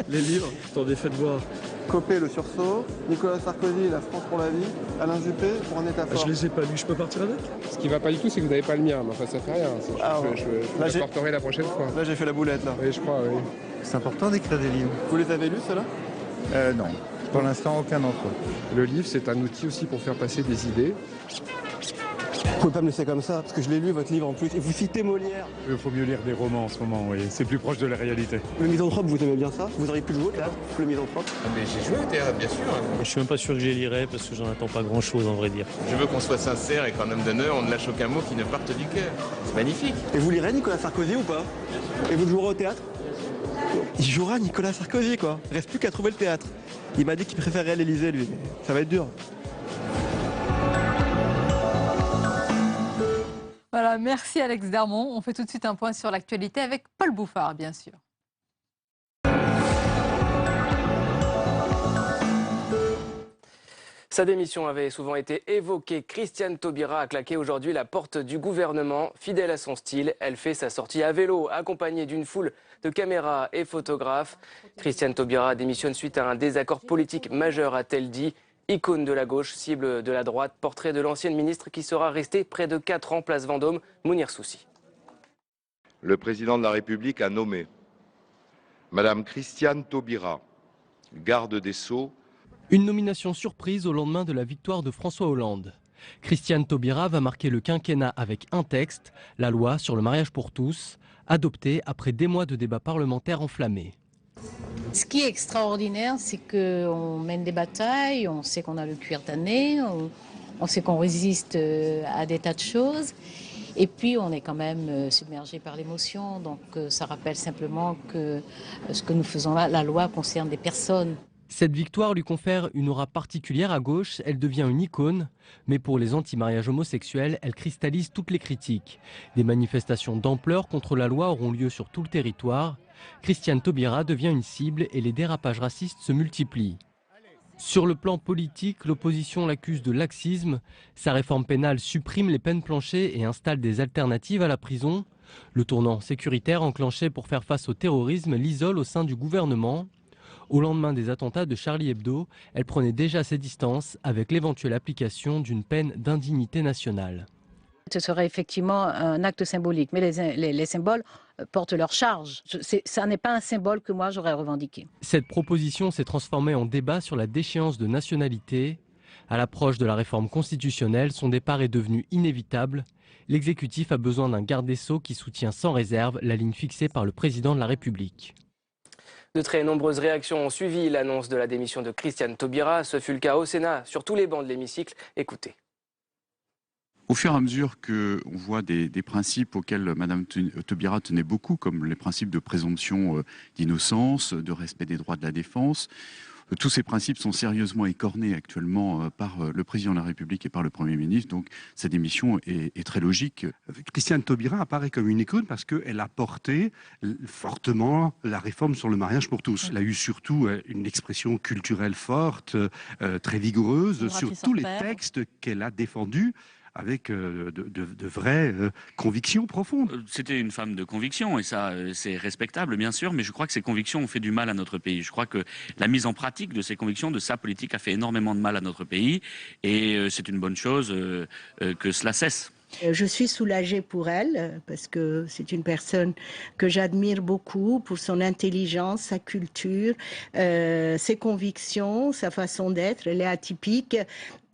les livres. Attendez, faites voir. Copé, Le Sursaut, Nicolas Sarkozy, La France pour la vie, Alain Juppé, Pour un État fort. Je les ai pas lus, je peux partir avec? Ce qui va pas du tout, c'est que vous n'avez pas le mien. Mais enfin, ça fait rien. Je l'apporterai la prochaine fois. Là, j'ai fait la boulette, là. Oui, je crois, oui. C'est important d'écrire des livres. Vous les avez lus, ceux-là? Non. Pour l'instant, aucun d'entre eux. Le livre, c'est un outil aussi pour faire passer des idées. Vous pouvez pas me laisser comme ça, parce que je l'ai lu, votre livre, en plus. Et vous citez Molière. Il faut mieux lire des romans en ce moment, oui. C'est plus proche de la réalité. Le Misanthrope, vous aimez bien ça? Vous auriez pu le jouer au théâtre, le Misanthrope? Mais j'ai joué au théâtre, bien sûr. Je suis même pas sûr que je les lirai, parce que j'en attends pas grand-chose, en vrai dire. Je veux qu'on soit sincère et qu'en homme d'honneur, on ne lâche aucun mot qui ne parte du cœur. C'est magnifique. Et vous lirez Nicolas Sarkozy ou pas? Et vous le jouerez au théâtre? Il jouera Nicolas Sarkozy, quoi. Il reste plus qu'à trouver le théâtre. Il m'a dit qu'il préférait l'Élysée, lui. Ça va être dur. Voilà, merci Alex Darmon. On fait tout de suite un point sur l'actualité avec Paul Bouffard, bien sûr. Sa démission avait souvent été évoquée. Christiane Taubira a claqué aujourd'hui la porte du gouvernement. Fidèle à son style, elle fait sa sortie à vélo, accompagnée d'une foule de caméras et photographes. Christiane Taubira démissionne suite à un désaccord politique majeur, a-t-elle dit. Icône de la gauche, cible de la droite, portrait de l'ancienne ministre qui sera restée près de 4 ans, place Vendôme, Mounir Soussi. Le président de la République a nommé Madame Christiane Taubira, garde des Sceaux. Une nomination surprise au lendemain de la victoire de François Hollande. Christiane Taubira va marquer le quinquennat avec un texte, la loi sur le mariage pour tous, adoptée après des mois de débats parlementaires enflammés. Ce qui est extraordinaire, c'est qu'on mène des batailles, on sait qu'on a le cuir tanné, on sait qu'on résiste à des tas de choses. Et puis on est quand même submergé par l'émotion, donc ça rappelle simplement que ce que nous faisons là, la loi concerne des personnes. Cette victoire lui confère une aura particulière à gauche, elle devient une icône, mais pour les anti-mariages homosexuels, elle cristallise toutes les critiques. Des manifestations d'ampleur contre la loi auront lieu sur tout le territoire. Christiane Taubira devient une cible et les dérapages racistes se multiplient. Sur le plan politique, l'opposition l'accuse de laxisme. Sa réforme pénale supprime les peines planchées et installe des alternatives à la prison. Le tournant sécuritaire enclenché pour faire face au terrorisme l'isole au sein du gouvernement. Au lendemain des attentats de Charlie Hebdo, elle prenait déjà ses distances avec l'éventuelle application d'une peine d'indignité nationale. Ce serait effectivement un acte symbolique, mais les symboles portent leur charge. Ça n'est pas un symbole que moi j'aurais revendiqué. Cette proposition s'est transformée en débat sur la déchéance de nationalité. À l'approche de la réforme constitutionnelle, son départ est devenu inévitable. L'exécutif a besoin d'un garde des Sceaux qui soutient sans réserve la ligne fixée par le président de la République. De très nombreuses réactions ont suivi l'annonce de la démission de Christiane Taubira. Ce fut le cas au Sénat, sur tous les bancs de l'hémicycle. Écoutez. Au fur et à mesure qu'on voit des principes auxquels Mme Taubira tenait beaucoup, comme les principes de présomption d'innocence, de respect des droits de la défense, tous ces principes sont sérieusement écornés actuellement par le président de la République et par le Premier ministre, donc sa démission est très logique. Christiane Taubira apparaît comme une icône parce qu'elle a porté fortement la réforme sur le mariage pour tous. Elle a eu surtout une expression culturelle forte, très vigoureuse sur tous les textes qu'elle a défendus avec de vraies convictions profondes. C'était une femme de conviction et ça, c'est respectable, bien sûr, mais je crois que ces convictions ont fait du mal à notre pays. Je crois que la mise en pratique de ces convictions, de sa politique, a fait énormément de mal à notre pays et c'est une bonne chose que cela cesse. Je suis soulagée pour elle parce que c'est une personne que j'admire beaucoup pour son intelligence, sa culture, ses convictions, sa façon d'être. Elle est atypique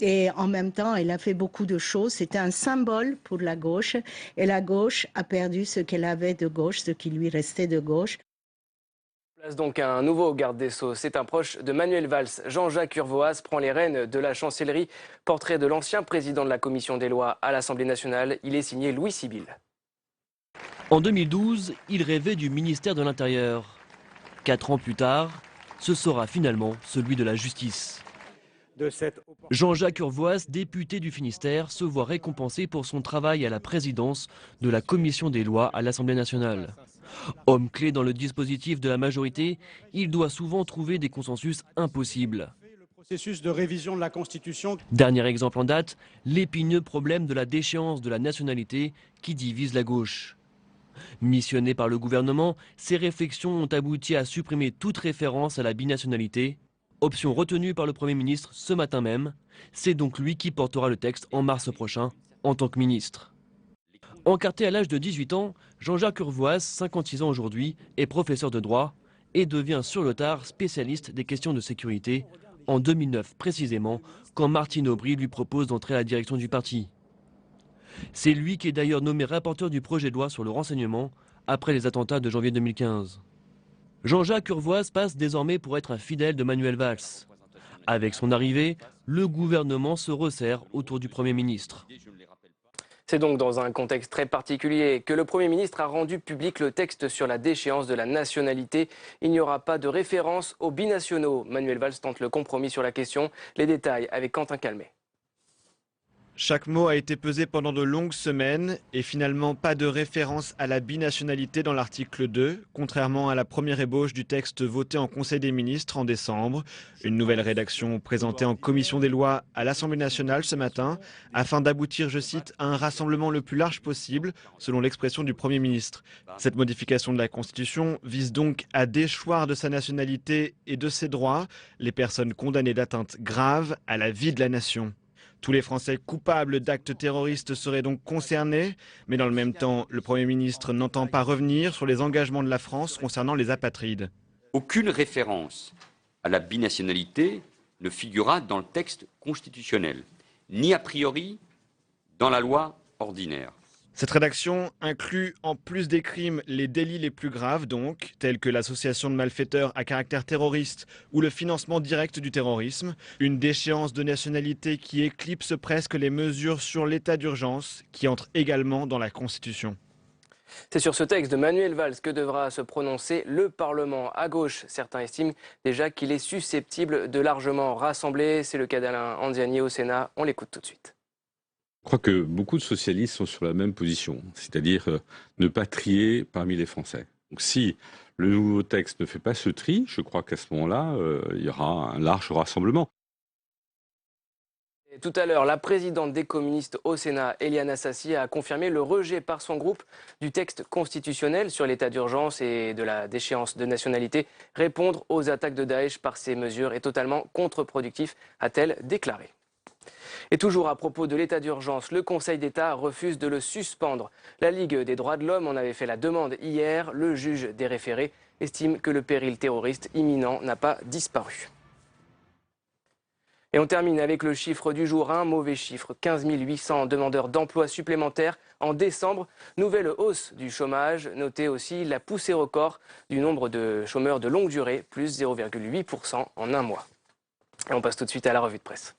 et en même temps, elle a fait beaucoup de choses. C'était un symbole pour la gauche et la gauche a perdu ce qu'elle avait de gauche, ce qui lui restait de gauche. Place donc un nouveau garde des Sceaux. C'est un proche de Manuel Valls. Jean-Jacques Urvoas prend les rênes de la chancellerie. Portrait de l'ancien président de la commission des lois à l'Assemblée nationale. Il est signé Louis Sibyl. En 2012, il rêvait du ministère de l'Intérieur. 4 ans plus tard, ce sera finalement celui de la justice. Jean-Jacques Urvoas, député du Finistère, se voit récompensé pour son travail à la présidence de la commission des lois à l'Assemblée nationale. Homme clé dans le dispositif de la majorité, il doit souvent trouver des consensus impossibles. Processus de révision de la Constitution. Dernier exemple en date, l'épineux problème de la déchéance de la nationalité qui divise la gauche. Missionné par le gouvernement, ces réflexions ont abouti à supprimer toute référence à la binationalité. Option retenue par le Premier ministre ce matin même. C'est donc lui qui portera le texte en mars prochain en tant que ministre. Encarté à l'âge de 18 ans, Jean-Jacques Urvoas, 56 ans aujourd'hui, est professeur de droit et devient sur le tard spécialiste des questions de sécurité, en 2009 précisément, quand Martine Aubry lui propose d'entrer à la direction du parti. C'est lui qui est d'ailleurs nommé rapporteur du projet de loi sur le renseignement après les attentats de janvier 2015. Jean-Jacques Urvoas passe désormais pour être un fidèle de Manuel Valls. Avec son arrivée, le gouvernement se resserre autour du Premier ministre. C'est donc dans un contexte très particulier que le Premier ministre a rendu public le texte sur la déchéance de la nationalité. Il n'y aura pas de référence aux binationaux. Manuel Valls tente le compromis sur la question. Les détails avec Quentin Calmet. Chaque mot a été pesé pendant de longues semaines et finalement pas de référence à la binationalité dans l'article 2, contrairement à la première ébauche du texte voté en Conseil des ministres en décembre. Une nouvelle rédaction présentée en commission des lois à l'Assemblée nationale ce matin afin d'aboutir, je cite, à un rassemblement le plus large possible, selon l'expression du Premier ministre. Cette modification de la Constitution vise donc à déchoir de sa nationalité et de ses droits les personnes condamnées d'atteintes graves à la vie de la nation. Tous les Français coupables d'actes terroristes seraient donc concernés, mais dans le même temps, le Premier ministre n'entend pas revenir sur les engagements de la France concernant les apatrides. Aucune référence à la binationalité ne figurera dans le texte constitutionnel, ni a priori dans la loi ordinaire. Cette rédaction inclut en plus des crimes les délits les plus graves donc, tels que l'association de malfaiteurs à caractère terroriste ou le financement direct du terrorisme, une déchéance de nationalité qui éclipse presque les mesures sur l'état d'urgence qui entrent également dans la Constitution. C'est sur ce texte de Manuel Valls que devra se prononcer le Parlement. À gauche, certains estiment déjà qu'il est susceptible de largement rassembler. C'est le cas d'Alain Anziani au Sénat. On l'écoute tout de suite. Je crois que beaucoup de socialistes sont sur la même position, c'est-à-dire ne pas trier parmi les Français. Donc si le nouveau texte ne fait pas ce tri, je crois qu'à ce moment-là, il y aura un large rassemblement. Et tout à l'heure, la présidente des communistes au Sénat, Éliane Assassi, a confirmé le rejet par son groupe du texte constitutionnel sur l'état d'urgence et de la déchéance de nationalité. Répondre aux attaques de Daesh par ces mesures est totalement contre-productif, a-t-elle déclaré. Et toujours à propos de l'état d'urgence, le Conseil d'État refuse de le suspendre. La Ligue des droits de l'homme en avait fait la demande hier. Le juge des référés estime que le péril terroriste imminent n'a pas disparu. Et on termine avec le chiffre du jour, un mauvais chiffre, 15 800 demandeurs d'emploi supplémentaires en décembre. Nouvelle hausse du chômage, notez aussi la poussée record du nombre de chômeurs de longue durée, plus 0,8% en un mois. Et on passe tout de suite à la revue de presse.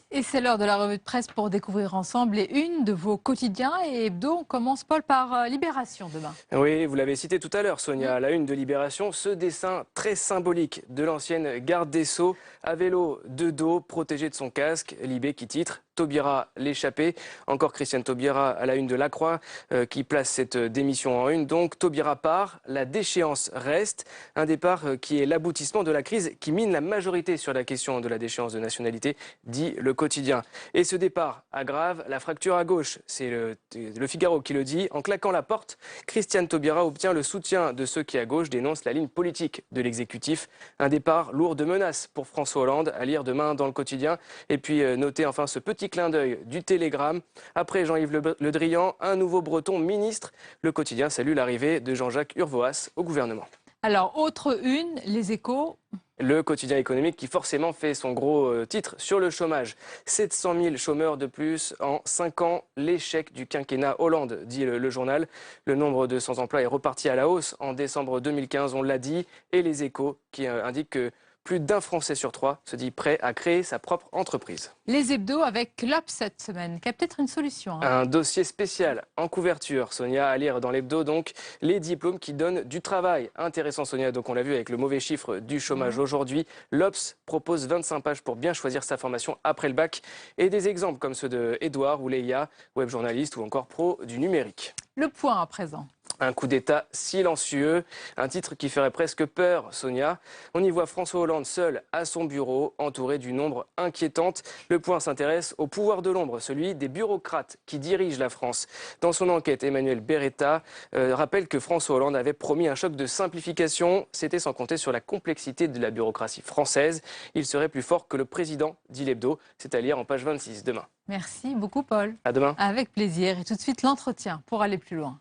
Et c'est l'heure de la revue de presse pour découvrir ensemble les unes de vos quotidiens et hebdo. On commence, Paul, par Libération demain. Oui, vous l'avez cité tout à l'heure, Sonia, à la une de Libération, ce dessin très symbolique de l'ancienne garde des Sceaux, à vélo de dos, protégé de son casque. Libé qui titre Taubira l'échappée. Encore Christiane Taubira à la une de La Croix qui place cette démission en une. Donc Taubira part, la déchéance reste. Un départ qui est l'aboutissement de la crise qui mine la majorité sur la question de la déchéance de nationalité, dit Le Quotidien. Et ce départ aggrave la fracture à gauche. C'est le Figaro qui le dit. En claquant la porte, Christiane Taubira obtient le soutien de ceux qui à gauche dénoncent la ligne politique de l'exécutif. Un départ lourd de menaces pour François Hollande, à lire demain dans Le Quotidien. Et puis notez enfin ce petit clin d'œil du Télégramme. Après Jean-Yves Le Drian, un nouveau breton ministre. Le Quotidien salue l'arrivée de Jean-Jacques Urvoas au gouvernement. Alors, autre une, Les Échos. Le quotidien économique qui forcément fait son gros titre sur le chômage. 700 000 chômeurs de plus en 5 ans. L'échec du quinquennat Hollande, dit le journal. Le nombre de sans-emploi est reparti à la hausse en décembre 2015, on l'a dit. Et Les Échos qui indiquent que plus d'un Français sur 3 se dit prêt à créer sa propre entreprise. Les hebdos avec l'Obs cette semaine, qui a peut-être une solution. Un dossier spécial en couverture, Sonia, à lire dans l'hebdo, donc les diplômes qui donnent du travail. Intéressant, Sonia, donc on l'a vu avec le mauvais chiffre du chômage aujourd'hui. L'Obs propose 25 pages pour bien choisir sa formation après le bac et des exemples comme ceux de Edouard ou Leïa, web journaliste ou encore pro du numérique. Le point à présent. Un coup d'État silencieux, un titre qui ferait presque peur, Sonia. On y voit François Hollande seul à son bureau, entouré d'une ombre inquiétante. Le point s'intéresse au pouvoir de l'ombre, celui des bureaucrates qui dirigent la France. Dans son enquête, Emmanuel Beretta rappelle que François Hollande avait promis un choc de simplification. C'était sans compter sur la complexité de la bureaucratie française. Il serait plus fort que le président, dit l'hebdo. C'est à lire en page 26 demain. Merci beaucoup, Paul. À demain. Avec plaisir. Et tout de suite, l'entretien pour aller plus loin.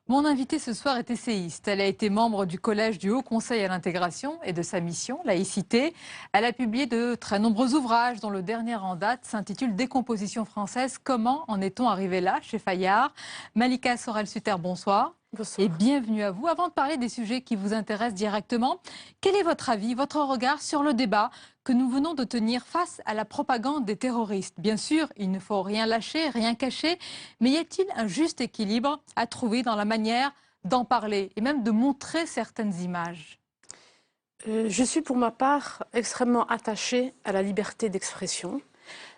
Mon invitée ce soir est essayiste. Elle a été membre du collège du Haut Conseil à l'intégration et de sa mission, laïcité. Elle a publié de très nombreux ouvrages dont le dernier en date s'intitule Décomposition française. Comment en est-on arrivé là chez Fayard? Malika Sorel-Sutter, bonsoir. Bonsoir. Et bienvenue à vous. Avant de parler des sujets qui vous intéressent directement, quel est votre avis, votre regard sur le débat que nous venons de tenir face à la propagande des terroristes? Bien sûr, il ne faut rien lâcher, rien cacher, mais y a-t-il un juste équilibre à trouver dans la manière d'en parler et même de montrer certaines images? Je suis pour ma part extrêmement attachée à la liberté d'expression.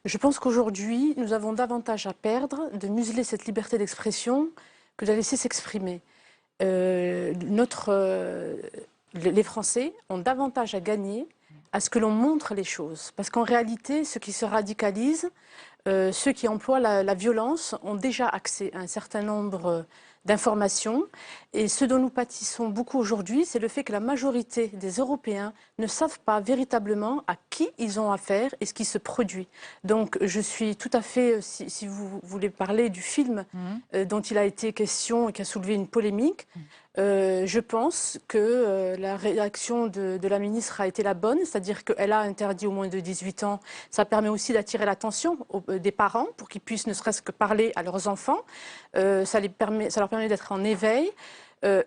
Je pense qu'aujourd'hui, nous avons davantage à perdre de museler cette liberté d'expression que de la laisser s'exprimer. Les Français ont davantage à gagner à ce que l'on montre les choses. Parce qu'en réalité, ceux qui se radicalisent, ceux qui emploient la violence ont déjà accès à un certain nombre d'informations. Et ce dont nous pâtissons beaucoup aujourd'hui, c'est le fait que la majorité des Européens ne savent pas véritablement à qui ils ont affaire et ce qui se produit. Donc je suis tout à fait, si vous voulez parler du film dont il a été question et qui a soulevé une polémique, je pense que la réaction de la ministre a été la bonne, c'est-à-dire qu'elle a interdit aux moins de 18 ans. Ça permet aussi d'attirer l'attention des parents pour qu'ils puissent ne serait-ce que parler à leurs enfants. Ça leur permet d'être en éveil.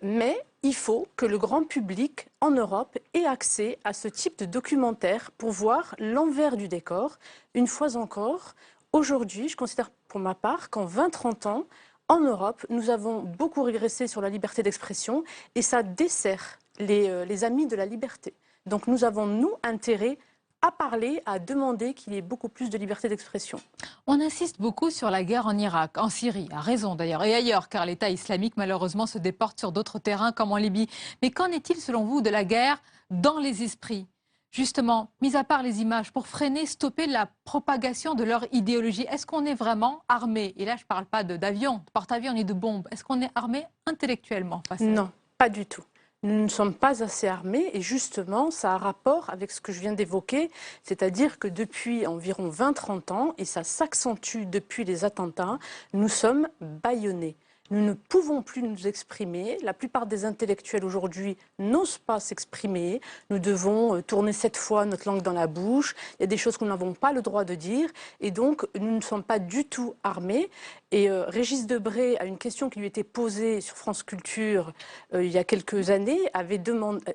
Mais il faut que le grand public en Europe ait accès à ce type de documentaire pour voir l'envers du décor. Une fois encore, aujourd'hui, je considère pour ma part qu'en 20-30 ans, en Europe, nous avons beaucoup régressé sur la liberté d'expression et ça dessert les amis de la liberté. Donc nous avons, nous, intérêt à parler, à demander qu'il y ait beaucoup plus de liberté d'expression. On insiste beaucoup sur la guerre en Irak, en Syrie, à raison d'ailleurs, et ailleurs, car l'État islamique malheureusement se déporte sur d'autres terrains comme en Libye. Mais qu'en est-il selon vous de la guerre dans les esprits? Justement, mis à part les images, pour freiner, stopper la propagation de leur idéologie, est-ce qu'on est vraiment armé? Et là, je ne parle pas d'avions, de porte-avions ni de bombes. Est-ce qu'on est armé intellectuellement face à Non, pas du tout. Nous ne sommes pas assez armés et justement, ça a rapport avec ce que je viens d'évoquer, c'est-à-dire que depuis environ 20-30 ans, et ça s'accentue depuis les attentats, nous sommes bâillonnés. Nous ne pouvons plus nous exprimer. La plupart des intellectuels aujourd'hui n'osent pas s'exprimer. Nous devons tourner 7 fois notre langue dans la bouche. Il y a des choses que nous n'avons pas le droit de dire. Et donc, nous ne sommes pas du tout armés. Et Régis Debray, à une question qui lui était posée sur France Culture il y a quelques années,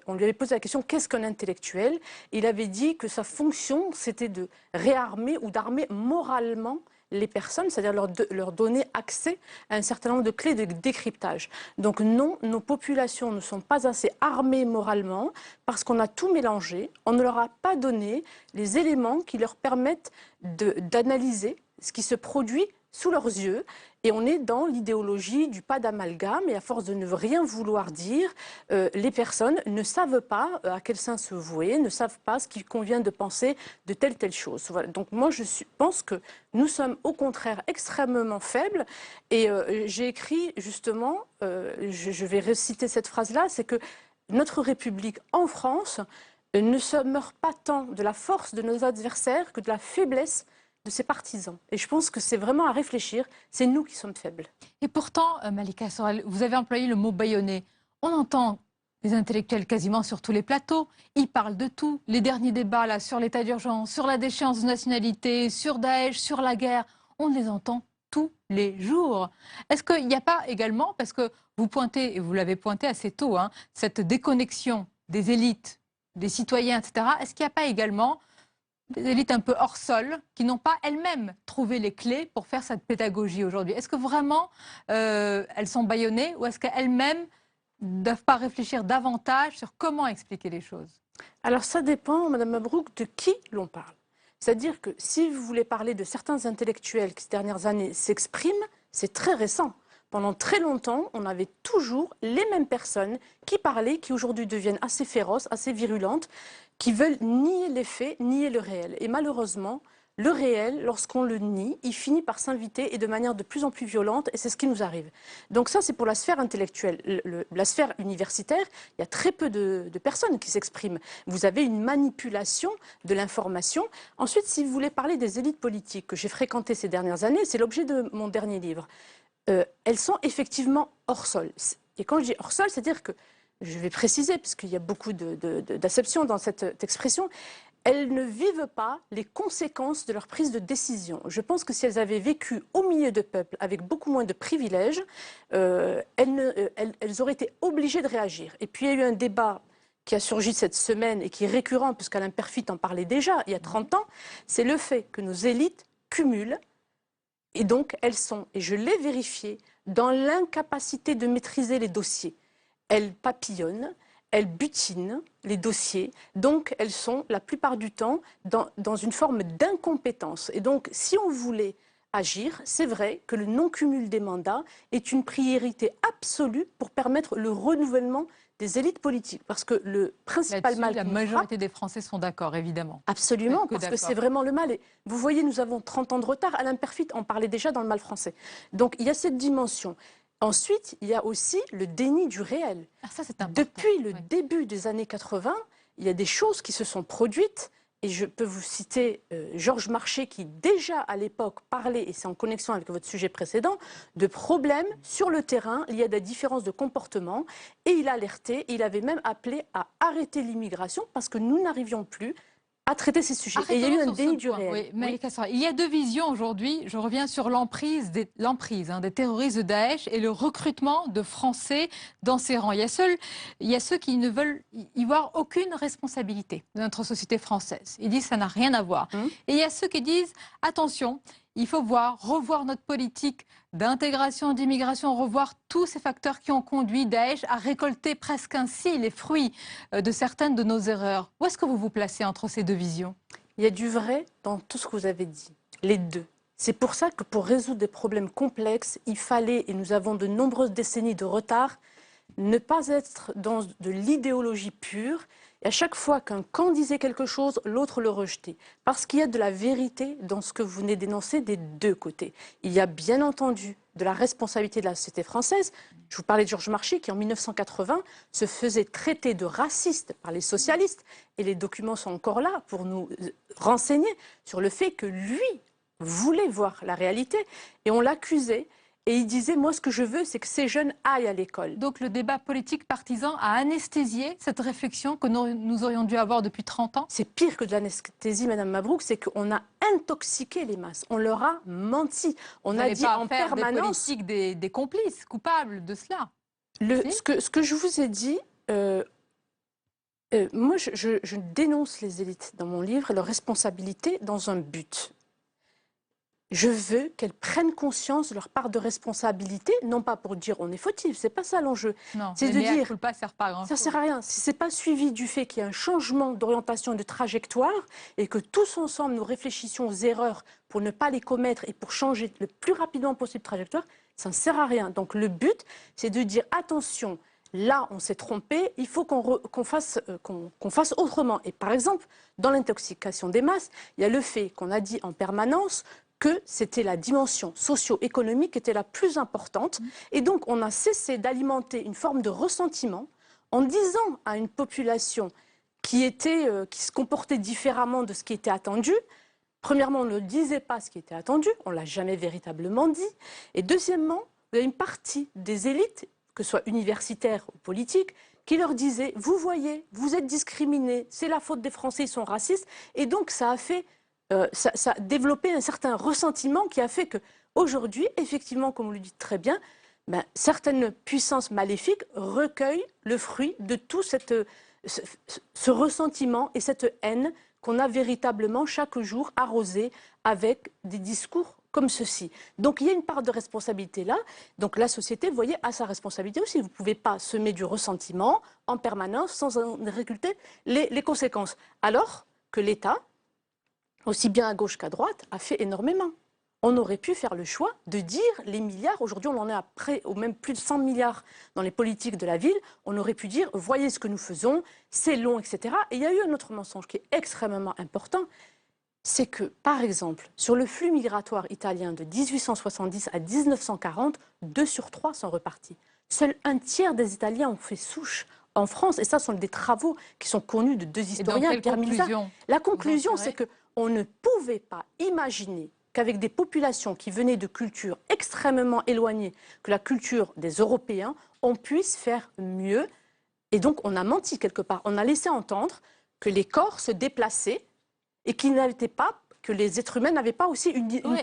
on lui avait posé la question « Qu'est-ce qu'un intellectuel ?» Il avait dit que sa fonction, c'était de réarmer ou d'armer moralement les personnes, c'est-à-dire leur donner accès à un certain nombre de clés de décryptage. Donc non, nos populations ne sont pas assez armées moralement parce qu'on a tout mélangé. On ne leur a pas donné les éléments qui leur permettent d'analyser ce qui se produit sous leurs yeux. Et on est dans l'idéologie du pas d'amalgame, et à force de ne rien vouloir dire, les personnes ne savent pas à quel sein se vouer, ne savent pas ce qu'il convient de penser de telle chose. Voilà. Donc moi, pense que nous sommes au contraire extrêmement faibles. Et j'ai écrit justement, je vais reciter cette phrase-là, c'est que notre République en France ne se meurt pas tant de la force de nos adversaires que de la faiblesse de ses partisans. Et je pense que c'est vraiment à réfléchir, c'est nous qui sommes faibles. Et pourtant, Malika Sorel, vous avez employé le mot bâillonné. On entend les intellectuels quasiment sur tous les plateaux, ils parlent de tout. Les derniers débats là, sur l'état d'urgence, sur la déchéance de nationalité, sur Daesh, sur la guerre, on les entend tous les jours. Est-ce qu'il n'y a pas également, parce que vous pointez, et vous l'avez pointé assez tôt, hein, cette déconnexion des élites, des citoyens, etc., est-ce qu'il n'y a pas également des élites un peu hors sol, qui n'ont pas elles-mêmes trouvé les clés pour faire cette pédagogie aujourd'hui? Est-ce que vraiment elles sont bâillonnées ou est-ce qu'elles-mêmes ne doivent pas réfléchir davantage sur comment expliquer les choses? Alors ça dépend, Madame Mabrouk, de qui l'on parle. C'est-à-dire que si vous voulez parler de certains intellectuels qui ces dernières années s'expriment, c'est très récent. Pendant très longtemps, on avait toujours les mêmes personnes qui parlaient, qui aujourd'hui deviennent assez féroces, assez virulentes, qui veulent nier les faits, nier le réel. Et malheureusement, le réel, lorsqu'on le nie, il finit par s'inviter et de manière de plus en plus violente, et c'est ce qui nous arrive. Donc ça, c'est pour la sphère intellectuelle. La sphère universitaire, il y a très peu de personnes qui s'expriment. Vous avez une manipulation de l'information. Ensuite, si vous voulez parler des élites politiques que j'ai fréquentées ces dernières années, c'est l'objet de mon dernier livre. Elles sont effectivement hors sol. Et quand je dis hors sol, c'est-à-dire que, je vais préciser, parce qu'il y a beaucoup d'acception dans cette expression, elles ne vivent pas les conséquences de leur prise de décision. Je pense que si elles avaient vécu au milieu de peuples avec beaucoup moins de privilèges, elles auraient été obligées de réagir. Et puis il y a eu un débat qui a surgi cette semaine et qui est récurrent, puisqu'Alain Peyrefitte en parlait déjà il y a 30 ans, c'est le fait que nos élites cumulent. Et donc, elles sont, et je l'ai vérifié, dans l'incapacité de maîtriser les dossiers. Elles papillonnent, elles butinent les dossiers, donc elles sont, la plupart du temps, dans une forme d'incompétence. Et donc, si on voulait agir, c'est vrai que le non-cumul des mandats est une priorité absolue pour permettre le renouvellement des élites politiques. Parce que le principal mal... La majorité des Français sont d'accord, évidemment. Absolument, parce que c'est vraiment le mal. Et vous voyez, nous avons 30 ans de retard. Alain Peyrefitte en parlait déjà dans Le mal français. Donc il y a cette dimension. Ensuite, il y a aussi le déni du réel. Ça, c'est important. Depuis le début des années 80, il y a des choses qui se sont produites. Et je peux vous citer Georges Marchais qui déjà à l'époque parlait, et c'est en connexion avec votre sujet précédent, de problèmes sur le terrain liés à des différences de comportement. Et il alertait, il avait même appelé à arrêter l'immigration parce que nous n'arrivions plus à traiter ces sujets. Et il y a eu un déni du réel. Oui, Malika Sorel, il y a deux visions aujourd'hui. Je reviens sur l'emprise des terroristes de Daesh et le recrutement de Français dans ces rangs. Il y a ceux qui ne veulent y voir aucune responsabilité de notre société française. Ils disent que ça n'a rien à voir. Et il y a ceux qui disent attention, il faut revoir notre politique d'intégration, d'immigration, revoir tous ces facteurs qui ont conduit Daesh à récolter presque ainsi les fruits de certaines de nos erreurs. Où est-ce que vous vous placez entre ces deux visions? Il y a du vrai dans tout ce que vous avez dit, les deux. C'est pour ça que pour résoudre des problèmes complexes, il fallait, et nous avons de nombreuses décennies de retard, ne pas être dans de l'idéologie pure. Et à chaque fois qu'un camp disait quelque chose, l'autre le rejetait. Parce qu'il y a de la vérité dans ce que vous venez d'énoncer des deux côtés. Il y a bien entendu de la responsabilité de la société française. Je vous parlais de Georges Marchais qui, en 1980, se faisait traiter de raciste par les socialistes. Et les documents sont encore là pour nous renseigner sur le fait que lui voulait voir la réalité. Et on l'accusait. Et il disait, moi, ce que je veux, c'est que ces jeunes aillent à l'école. Donc le débat politique partisan a anesthésié cette réflexion que nous aurions dû avoir depuis 30 ans? C'est pire que de l'anesthésie, Madame Mabrouk, c'est qu'on a intoxiqué les masses. On leur a menti. On a dit en permanence... Des politiques des complices coupables de cela. Ce que je vous ai dit... moi, je dénonce les élites dans mon livre et leur responsabilité dans un but. Je veux qu'elles prennent conscience de leur part de responsabilité, non pas pour dire on est fautif, c'est pas ça l'enjeu. C'est de dire pas sert pas à grand ça chose. sert à rien. Si c'est pas suivi du fait qu'il y a un changement d'orientation et de trajectoire et que tous ensemble nous réfléchissions aux erreurs pour ne pas les commettre et pour changer le plus rapidement possible de trajectoire, ça ne sert à rien. Donc le but, c'est de dire attention. Là, on s'est trompé, il faut qu'on fasse autrement. Et par exemple, dans l'intoxication des masses, il y a le fait qu'on a dit en permanence que c'était la dimension socio-économique qui était la plus importante. Et donc, on a cessé d'alimenter une forme de ressentiment en disant à une population qui se comportait différemment de ce qui était attendu. Premièrement, on ne disait pas ce qui était attendu, on ne l'a jamais véritablement dit. Et deuxièmement, il y a une partie des élites, que ce soit universitaires ou politiques, qui leur disait « Vous voyez, vous êtes discriminés, c'est la faute des Français, ils sont racistes ». Et donc ça a développé un certain ressentiment qui a fait qu'aujourd'hui, effectivement, comme vous le dites très bien, certaines puissances maléfiques recueillent le fruit de tout ce ressentiment et cette haine qu'on a véritablement chaque jour arrosé avec des discours comme ceci. Donc il y a une part de responsabilité là. Donc la société, vous voyez, a sa responsabilité aussi. Vous ne pouvez pas semer du ressentiment en permanence sans en récolter les conséquences. Alors que l'État, aussi bien à gauche qu'à droite, a fait énormément. On aurait pu faire le choix de dire les milliards. Aujourd'hui, on en est à près ou même plus de 100 milliards dans les politiques de la ville. On aurait pu dire, voyez ce que nous faisons, c'est long, etc. Et il y a eu un autre mensonge qui est extrêmement important. C'est que, par exemple, sur le flux migratoire italien de 1870 à 1940, 2 sur 3 sont repartis. Seul un tiers des Italiens ont fait souche en France. Et ça, ce sont des travaux qui sont connus de 2 historiens. La conclusion, c'est qu'on ne pouvait pas imaginer qu'avec des populations qui venaient de cultures extrêmement éloignées que la culture des Européens, on puisse faire mieux. Et donc, on a menti quelque part. On a laissé entendre que les corps se déplaçaient et que les êtres humains n'avaient pas aussi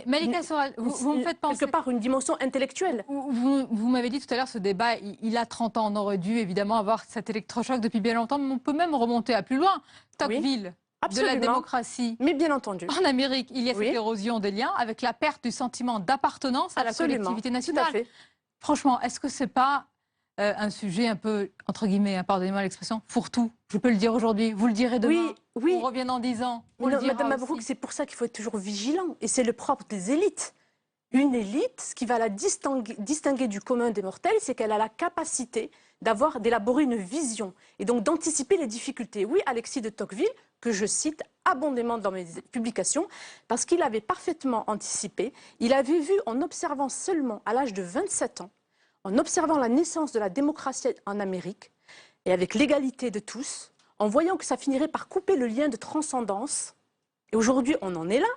Malika Soral, vous me faites penser quelque part une dimension intellectuelle. Vous m'avez dit tout à l'heure, ce débat, il a 30 ans. On aurait dû évidemment avoir cet électrochoc depuis bien longtemps, mais on peut même remonter à plus loin. Tocqueville, de la démocratie. Mais bien entendu. En Amérique, il y a cette érosion des liens avec la perte du sentiment d'appartenance à la collectivité nationale. Tout à fait. Franchement, est-ce que c'est pas un sujet un peu, entre guillemets, pardonnez-moi l'expression, fourre-tout? Je peux le dire aujourd'hui, vous le direz demain. Oui. On revient dans 10 ans. Madame Mabrouk, c'est pour ça qu'il faut être toujours vigilant. Et c'est le propre des élites. Une élite, ce qui va la distinguer du commun des mortels, c'est qu'elle a la capacité d'élaborer une vision et donc d'anticiper les difficultés. Oui, Alexis de Tocqueville, que je cite abondamment dans mes publications, parce qu'il avait parfaitement anticipé. Il avait vu, en observant seulement à l'âge de 27 ans, en observant la naissance de la démocratie en Amérique, et avec l'égalité de tous, en voyant que ça finirait par couper le lien de transcendance, et aujourd'hui on en est là,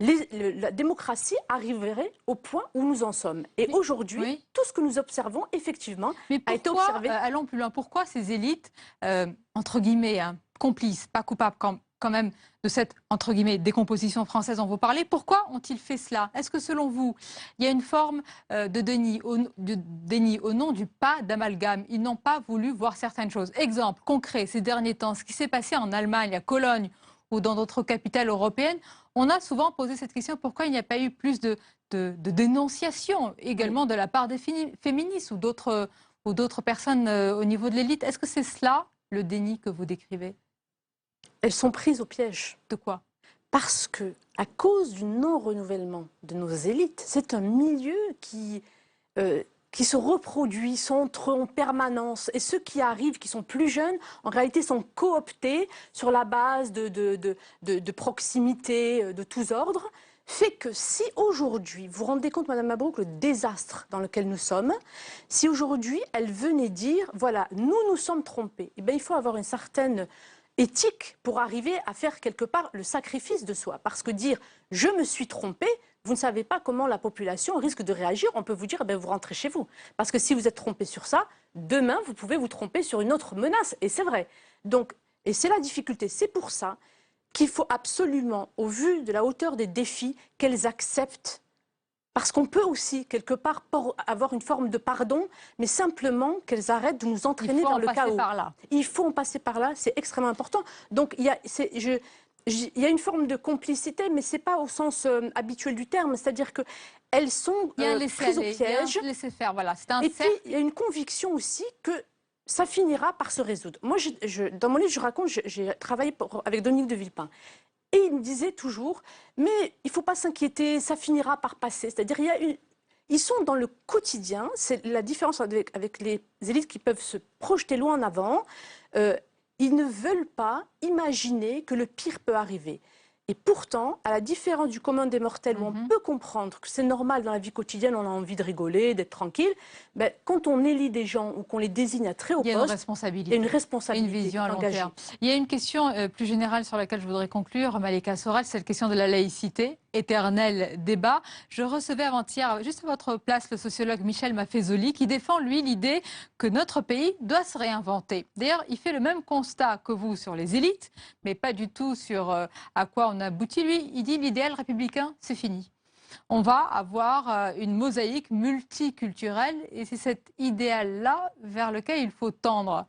la démocratie arriverait au point où nous en sommes. Et aujourd'hui, tout ce que nous observons, effectivement, a été observé. Allons plus loin. Pourquoi ces élites, entre guillemets, complices, pas coupables quand même de cette, entre guillemets, décomposition française dont vous parlez, pourquoi ont-ils fait cela? Est-ce que selon vous, il y a une forme de déni au nom du pas d'amalgame? Ils n'ont pas voulu voir certaines choses. Exemple concret, ces derniers temps, ce qui s'est passé en Allemagne, à Cologne, ou dans d'autres capitales européennes, on a souvent posé cette question, pourquoi il n'y a pas eu plus de dénonciation également de la part des féministes ou d'autres personnes au niveau de l'élite? Est-ce que c'est cela, le déni que vous décrivez? Elles sont prises au piège. De quoi? Parce que, à cause du non-renouvellement de nos élites, c'est un milieu qui se reproduisent en permanence. Et ceux qui arrivent, qui sont plus jeunes, en réalité sont cooptés sur la base de proximité de tous ordres, fait que si aujourd'hui, vous vous rendez compte, Madame Mabrouk, le désastre dans lequel nous sommes, si aujourd'hui elle venait dire, voilà, nous sommes trompés, eh bien, il faut avoir une certaine éthique pour arriver à faire quelque part le sacrifice de soi. Parce que dire, je me suis trompé, vous ne savez pas comment la population risque de réagir. On peut vous dire, eh bien, vous rentrez chez vous. Parce que si vous êtes trompé sur ça, demain, vous pouvez vous tromper sur une autre menace. Et c'est vrai. Donc, et c'est la difficulté. C'est pour ça qu'il faut absolument, au vu de la hauteur des défis, qu'elles acceptent. Parce qu'on peut aussi, quelque part, avoir une forme de pardon, mais simplement qu'elles arrêtent de nous entraîner dans le chaos. Par là. Il faut en passer par là, c'est extrêmement important. Donc, il y a une forme de complicité, mais ce n'est pas au sens habituel du terme. C'est-à-dire qu'elles sont prises au piège. Laisser-faire, voilà. Et puis, il y a une conviction aussi que ça finira par se résoudre. Moi, dans mon livre, je raconte, j'ai travaillé avec Dominique de Villepin. Et il me disait toujours, mais il ne faut pas s'inquiéter, ça finira par passer. C'est-à-dire, ils sont dans le quotidien. C'est la différence avec les élites qui peuvent se projeter loin en avant. Ils ne veulent pas imaginer que le pire peut arriver. Et pourtant, à la différence du commun des mortels, où on peut comprendre que c'est normal dans la vie quotidienne, on a envie de rigoler, d'être tranquille, ben, quand on élit des gens ou qu'on les désigne à très haut poste, il y a une responsabilité. Il y a une responsabilité, une vision à long engagée. terme. Il y a une question plus générale sur laquelle je voudrais conclure, Malika Soral, c'est la question de la laïcité, éternel débat. Je recevais avant-hier, juste à votre place, le sociologue Michel Maffezoli, qui défend, lui, l'idée que notre pays doit se réinventer. D'ailleurs, il fait le même constat que vous sur les élites, mais pas du tout sur à quoi on aboutit. Lui, il dit l'idéal républicain, c'est fini. On va avoir une mosaïque multiculturelle et c'est cet idéal-là vers lequel il faut tendre.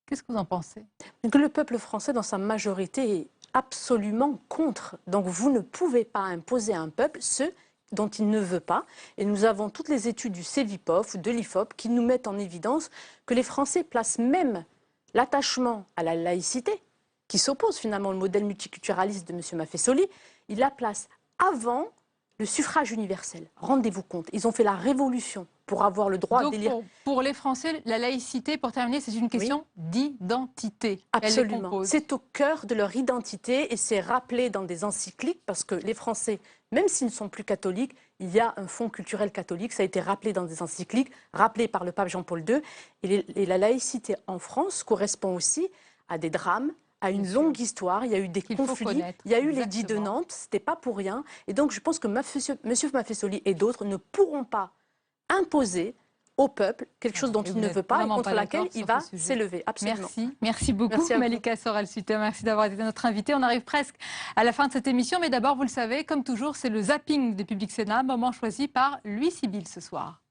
Qu'est-ce que vous en pensez? Que le peuple français, dans sa majorité, est absolument contre. Donc vous ne pouvez pas imposer à un peuple ce dont il ne veut pas. Et nous avons toutes les études du CEVIPOF ou de l'IFOP qui nous mettent en évidence que les Français placent même l'attachement à la laïcité, qui s'oppose finalement au modèle multiculturaliste de M. Maffezoli, il la place avant le suffrage universel. Rendez-vous compte, ils ont fait la révolution pour avoir le droit d'élire. Pour les Français, la laïcité, pour terminer, c'est une question d'identité. Absolument. C'est au cœur de leur identité et c'est rappelé dans des encycliques parce que les Français, même s'ils ne sont plus catholiques, il y a un fond culturel catholique. Ça a été rappelé dans des encycliques, rappelé par le pape Jean-Paul II. Et la laïcité en France correspond aussi à des drames, à une longue histoire, il y a eu des conflits, il y a eu l'édit de Nantes, ce n'était pas pour rien. Et donc je pense que M. Maffezoli et d'autres ne pourront pas imposer au peuple quelque chose dont il ne veut pas et contre laquelle il va s'élever. Absolument. Merci beaucoup Malika Soral-Suter, merci d'avoir été notre invitée. On arrive presque à la fin de cette émission, mais d'abord, vous le savez, comme toujours, c'est le zapping de Public Sénat, moment choisi par Louis Sibyl ce soir.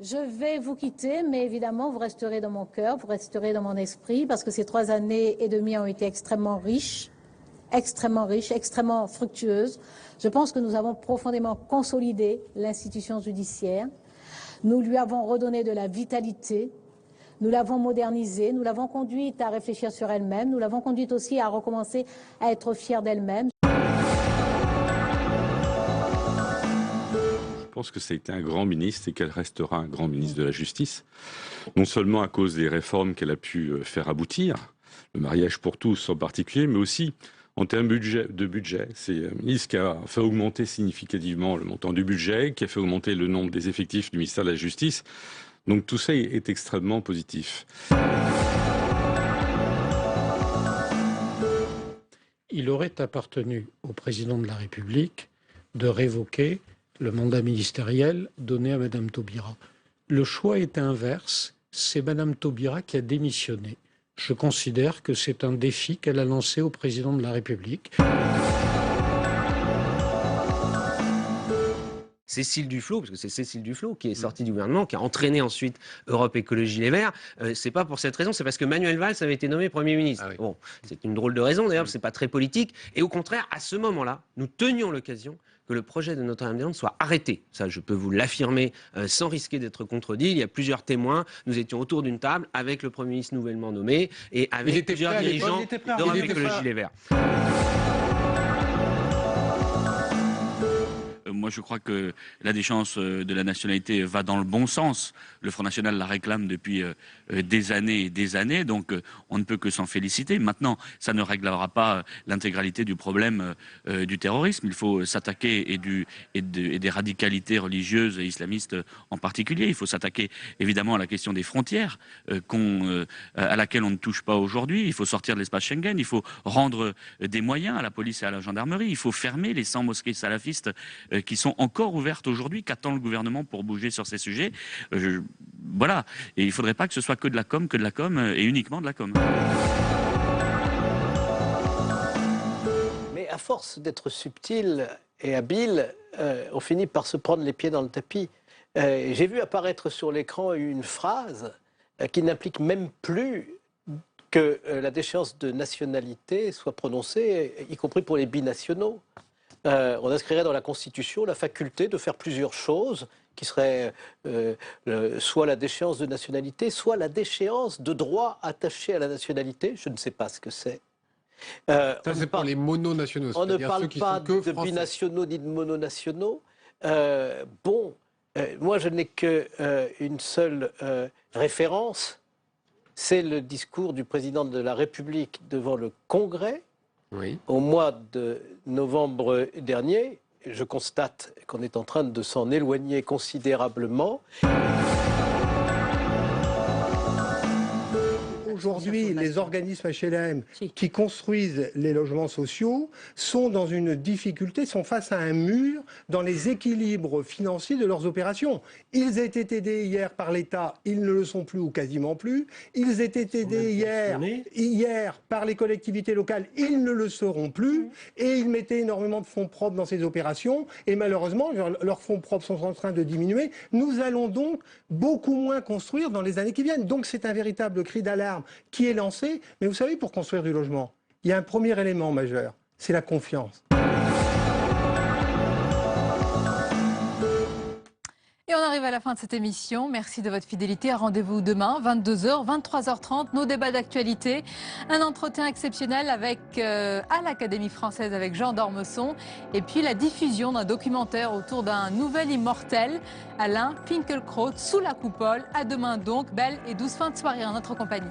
Je vais vous quitter, mais évidemment, vous resterez dans mon cœur, vous resterez dans mon esprit, parce que ces 3 années et demie ont été extrêmement riches, extrêmement fructueuses. Je pense que nous avons profondément consolidé l'institution judiciaire. Nous lui avons redonné de la vitalité, nous l'avons modernisée, nous l'avons conduite à réfléchir sur elle-même, nous l'avons conduite aussi à recommencer à être fière d'elle-même. Je pense que ça a été un grand ministre et qu'elle restera un grand ministre de la Justice, non seulement à cause des réformes qu'elle a pu faire aboutir, le mariage pour tous en particulier, mais aussi en termes de budget. C'est un ministre qui a fait augmenter significativement le montant du budget, qui a fait augmenter le nombre des effectifs du ministère de la Justice. Donc tout ça est extrêmement positif. Il aurait appartenu au président de la République de révoquer le mandat ministériel donné à Mme Taubira. Le choix est inverse, c'est Mme Taubira qui a démissionné. Je considère que c'est un défi qu'elle a lancé au président de la République. Cécile Duflot, parce que c'est Cécile Duflot qui est sortie du gouvernement, qui a entraîné ensuite Europe Écologie Les Verts. C'est pas pour cette raison, c'est parce que Manuel Valls avait été nommé Premier ministre. Bon, c'est une drôle de raison d'ailleurs, c'est pas très politique. Et au contraire, à ce moment-là, nous tenions l'occasion que le projet de Notre-Dame-des-Landes soit arrêté. Ça, je peux vous l'affirmer sans risquer d'être contredit. Il y a plusieurs témoins. Nous étions autour d'une table avec le Premier ministre nouvellement nommé et avec plusieurs dirigeants d'Europe Écologie Les Verts. Moi, je crois que la déchéance de la nationalité va dans le bon sens. Le Front National la réclame depuis des années et des années, donc on ne peut que s'en féliciter. Maintenant, ça ne réglera pas l'intégralité du problème du terrorisme. Il faut s'attaquer et des radicalités religieuses et islamistes en particulier. Il faut s'attaquer évidemment à la question des frontières à laquelle on ne touche pas aujourd'hui. Il faut sortir de l'espace Schengen. Il faut rendre des moyens à la police et à la gendarmerie. Il faut fermer les 100 mosquées salafistes qui sont encore ouvertes aujourd'hui. Qu'attend le gouvernement pour bouger sur ces sujets? Voilà. Et il ne faudrait pas que ce soit que de la com et uniquement de la com. Mais à force d'être subtil et habile, on finit par se prendre les pieds dans le tapis. J'ai vu apparaître sur l'écran une phrase qui n'implique même plus que la déchéance de nationalité soit prononcée, y compris pour les binationaux. On inscrirait dans la Constitution la faculté de faire plusieurs choses qui seraient soit la déchéance de nationalité, soit la déchéance de droits attachés à la nationalité. Je ne sais pas ce que c'est. Ça, c'est pour les mononationaux. On ne parle pas de binationaux ni de mononationaux. Moi, je n'ai qu'une seule référence, c'est le discours du président de la République devant le Congrès au mois de novembre dernier. Je constate qu'on est en train de s'en éloigner considérablement. Aujourd'hui, les organismes HLM qui construisent les logements sociaux sont dans une difficulté, sont face à un mur dans les équilibres financiers de leurs opérations. Ils étaient aidés hier par l'État, ils ne le sont plus ou quasiment plus. Ils étaient aidés hier par les collectivités locales, ils ne le seront plus. Et ils mettaient énormément de fonds propres dans ces opérations. Et malheureusement, leurs fonds propres sont en train de diminuer. Nous allons donc beaucoup moins construire dans les années qui viennent. Donc c'est un véritable cri d'alarme qui est lancé. Mais vous savez, pour construire du logement, il y a un premier élément majeur, c'est la confiance. Et on arrive à la fin de cette émission. Merci de votre fidélité. Rendez-vous demain, 22h, 23h30, nos débats d'actualité. Un entretien exceptionnel avec, à l'Académie française avec Jean d'Ormesson. Et puis la diffusion d'un documentaire autour d'un nouvel immortel, Alain Finkielkraut, sous la coupole. À demain donc. Belle et douce fin de soirée en notre compagnie.